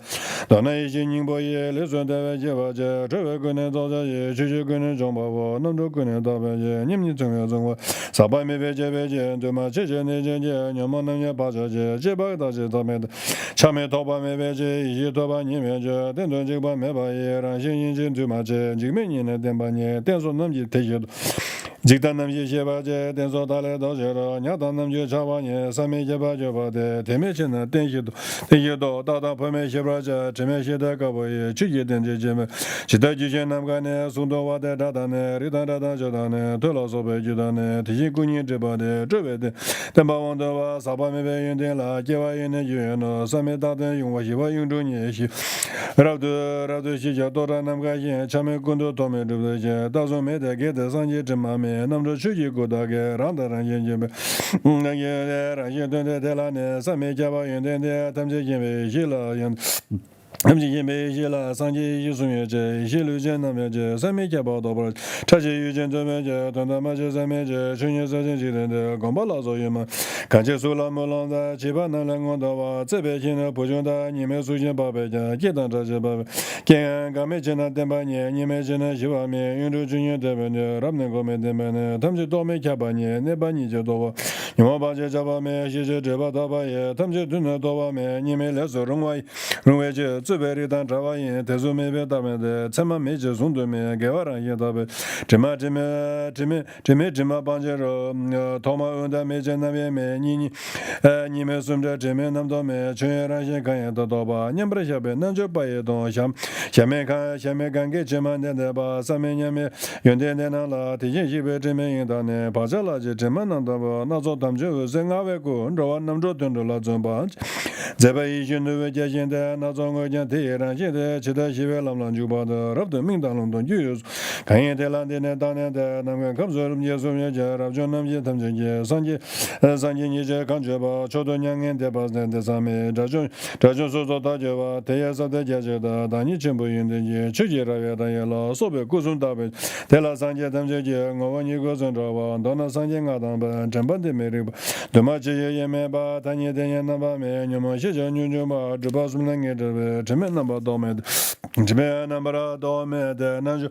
到那。 一些宁波也来说台湾去吧去，这位可能早早也，去可能中吧我，那么可能到边去，你们中央中国，上班没别去，对嘛？这那去，你们那边把这去，这把到这他们的，前面淘宝没别去，一些淘宝你们去，等到这把没把也，让新引进对嘛去，这每年的等把你，等说那么就退休。 这当那些吧这，等说他来到这了，你当那些茶吧呢，上面就把的，天面去呢，等些多，到旁边些吧这，这面些的搞不也，直接等这么，其他就像那个呢，送到我的这当呢，里当就当呢，对老少白就当呢，提前过年这把的，这边的，等把往的话，沙巴没别用的了，几万元的就用了，上面打的用我喜欢用着呢些，然后些叫多少那么个钱，前面工作多没对不对些，到时候没得给的上去这么没。 那么这出去过大概让他让人家们，那个让些对了呢，上面家把人的他们就因为去了，他们因为去了，上去有送这一些路线那边这上面家把到不了，这些有钱这边这，他们这上面这去年这些的光把老早有嘛，看见说了没浪的，七八年来我到吧，这边现在不用的，你们首先八百家，给当这些八百，刚没见到等半年，你们现在西外面用着去年这边的，他们那个没等半年，他们就多没开半年，那半年就多吧，你们把这八面，谢谢这把大半夜，他们就真的多把面，你们来说认为就。 这边的当这玩意，特殊没别他们的，怎么没这送对面给我让也他们，这么帮着说，他们问的没在那边没你们送这面那么多没，全让先看也得到吧，你不是下边那就把也东下面看给这么的吧，上面你们用点那了，提前西边这面用的呢，把这了就这么弄的吧，那做他们就是俺外国，这玩那么多顿着了怎么办？这边一群都会接现在那种个。jan te ran jin de chi da shi we lam lang ju ba de rab de ming dang long dong ju kan ye de lan de ne da ne de nam gan kam zo rum ye zo ye ja rab jon nam ye tam je ye san ji ni je kan je ba cho do nyang en de ba de sa me da jon so zo da je ba te ya sa de je je da ni chen bu yin de ye chi je ra ye da ye la so be gu sun da be de la san je tam je je ngo wa ni go zhen zha ba da na san je nga dang ba zhen ban de me ri ba de ma je ye me ba ta ni de ye na ba me ni mo shi je nyu ba zhe ba sum na nge de zhe me na ba do me zhe me na ba ra do me de na ju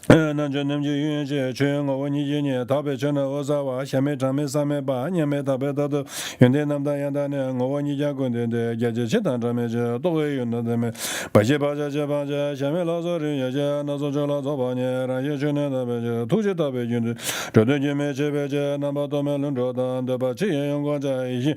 南州南京云界全国文艺纪念台北城的二十瓦下面长面上面把年面台北到的原点南大洋大呢我文艺家公的也就其他上面就都会用到的么八七八九七八九下面老早人也就那时就老早八年然后就那台北就土气台北军的这对前面这边就南北东面轮着的都把这些阳光在一起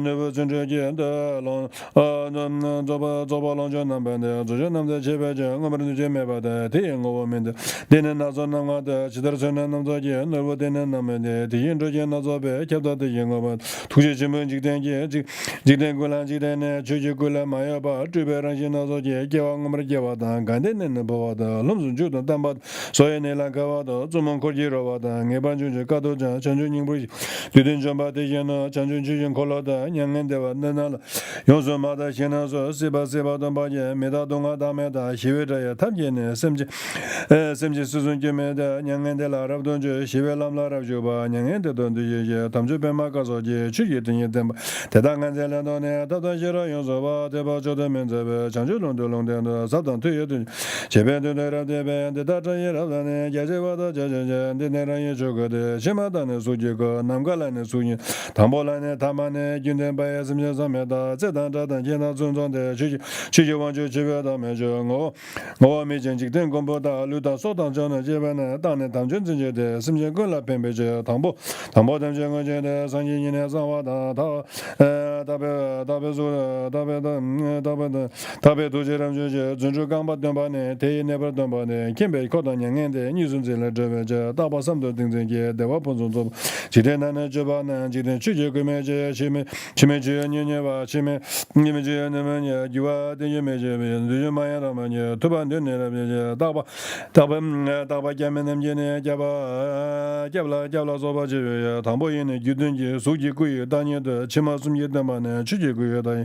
都不真正见的龙那走吧龙就南边的这就南在这边就我们这边把的天我们的Denen nazo nama de chidar chana namzo je nervo denen nama de diyin zhoje nazo be kyabda de yingo ba tuji chimun jikden je jikden gulan jikden ne chuji gulan maya ba zhibe rangshi nazo je gyewa ngamar gyewa dan ganden ne bawa da lomsun chudon tamba soye ne lan kawa da zumon korji rawa da ngeban chunji kato jan chanchun nyingbu dudin chomba de yino chanchun chujin kola da nyangan dewa nanala yonsu ma da shena so siba don ba je meda donga da me da shiwe zaya tabje ne semji 수준 gemede nyangende la rab don je shiwe lam la rab jo ba nyangende don de ye tam jo be ma ka so je chu ye den ye den de da ngan de la don ne da da je ra yo so ba de ba jo de men ze be chang jo long de sa dan tu ye de je be de ra de be de da ye ra da ne je je ba da je de ne ra ye jo ge de she ma da ne su je ge nam ga la ne su yin tam bo la ne tam ma ne jun de ba ye sim je sa me da ze dan da dan je na zun zong de chi je wang jo je be da me jo ngo me jing jing den gong bo da lu da so dan zhang ne je ban ne dan ne dan zhen zhen je de sim je gun la pen be je tang bo dan zhen ge je de sang yin ne sang wa da da be zu da be du je ram je zhen zhu gang ba dong ba ne te ne ba dong ba ne ken be ko dan yang de ni zun zhen le je be je da ba sam de ding zhen ge de wa pon zong zo ji de na ne je ba ne ji de chu je ge me je chi me je ne ba chi me ni me je ne me ne ji wa de ye me je me de ma ya da ma ne to ban de ne la je da ba ge me nem je ne ja la zo ba je tang bo yin ne ju den je su ji gu ye da ne de chi ma sum ye da ma ne chu ji gu ye da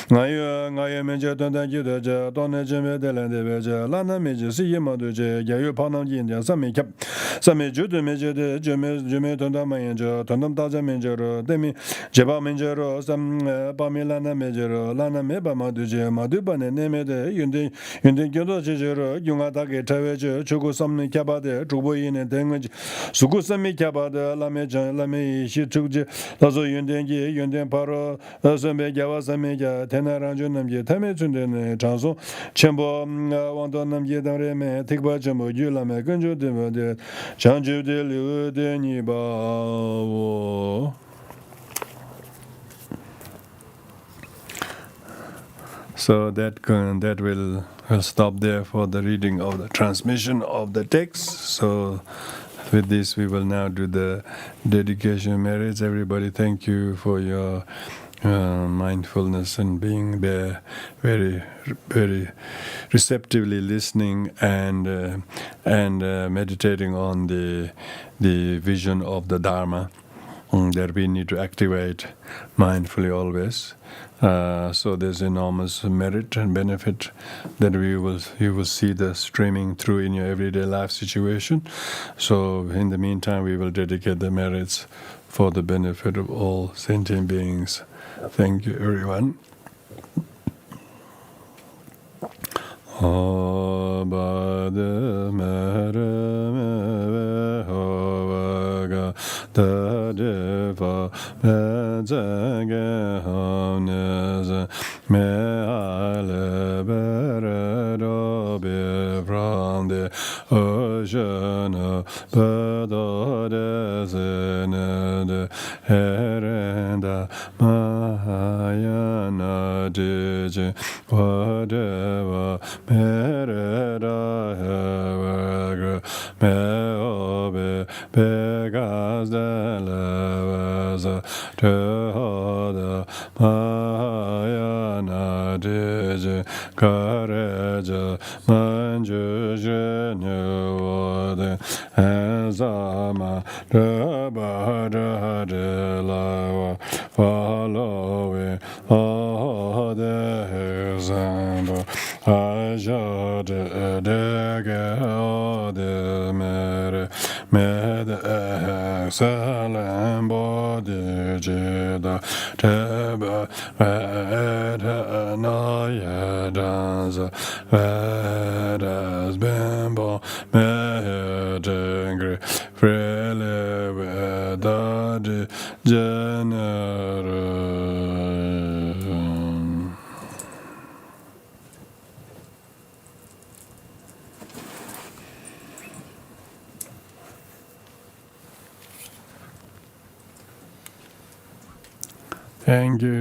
nga ye me je dan ji de je don ne je me de la de be je la na me je si ye ma de je ya yu pa nam ji de sa me ju de me je de je me dan da ma ye je dan dam da je me je ro de mi je ba me je ro sam ba me la na me je ro la na me ba ma de je ma de ba ne me de yun de gyo do je ro yung a da ge ta we je chu gu sam ne kya ba de zhu bo yin ne de nge su gu sam me kya ba de la me shi chu je la zo yun de pa ro sam be kya wa sam me kya te na ran ju nam je ta me chun de ne chang so chen bo wang do nam je da re me tik ba chen bo yu la me gen ju de chang ju de liu de ni ba wo. So that will stop there for the reading of the transmission of the text. So with this we will now do the dedication merits. Everybody, thank you for your mindfulness and being there, very receptively listening and meditating on the vision of the Dharma that we need to activate mindfully always. So there's enormous merit and benefit that you will see the streaming through in your everyday life situation. So in the meantime, we will dedicate the merits for the benefit of all sentient beings. Thank you, everyone. Da de va me zage hamnez me ale bere do be frande ojana bada de zene de herenda Mahayana de whatever mere da me obe begas de leveza te hoda Mahayana de manju jenu de zama raba la follow it all the zamba aja de de mere med salam body jeda teba no ya danza vedas bimbo medengri frele vedadi genera. Thank you.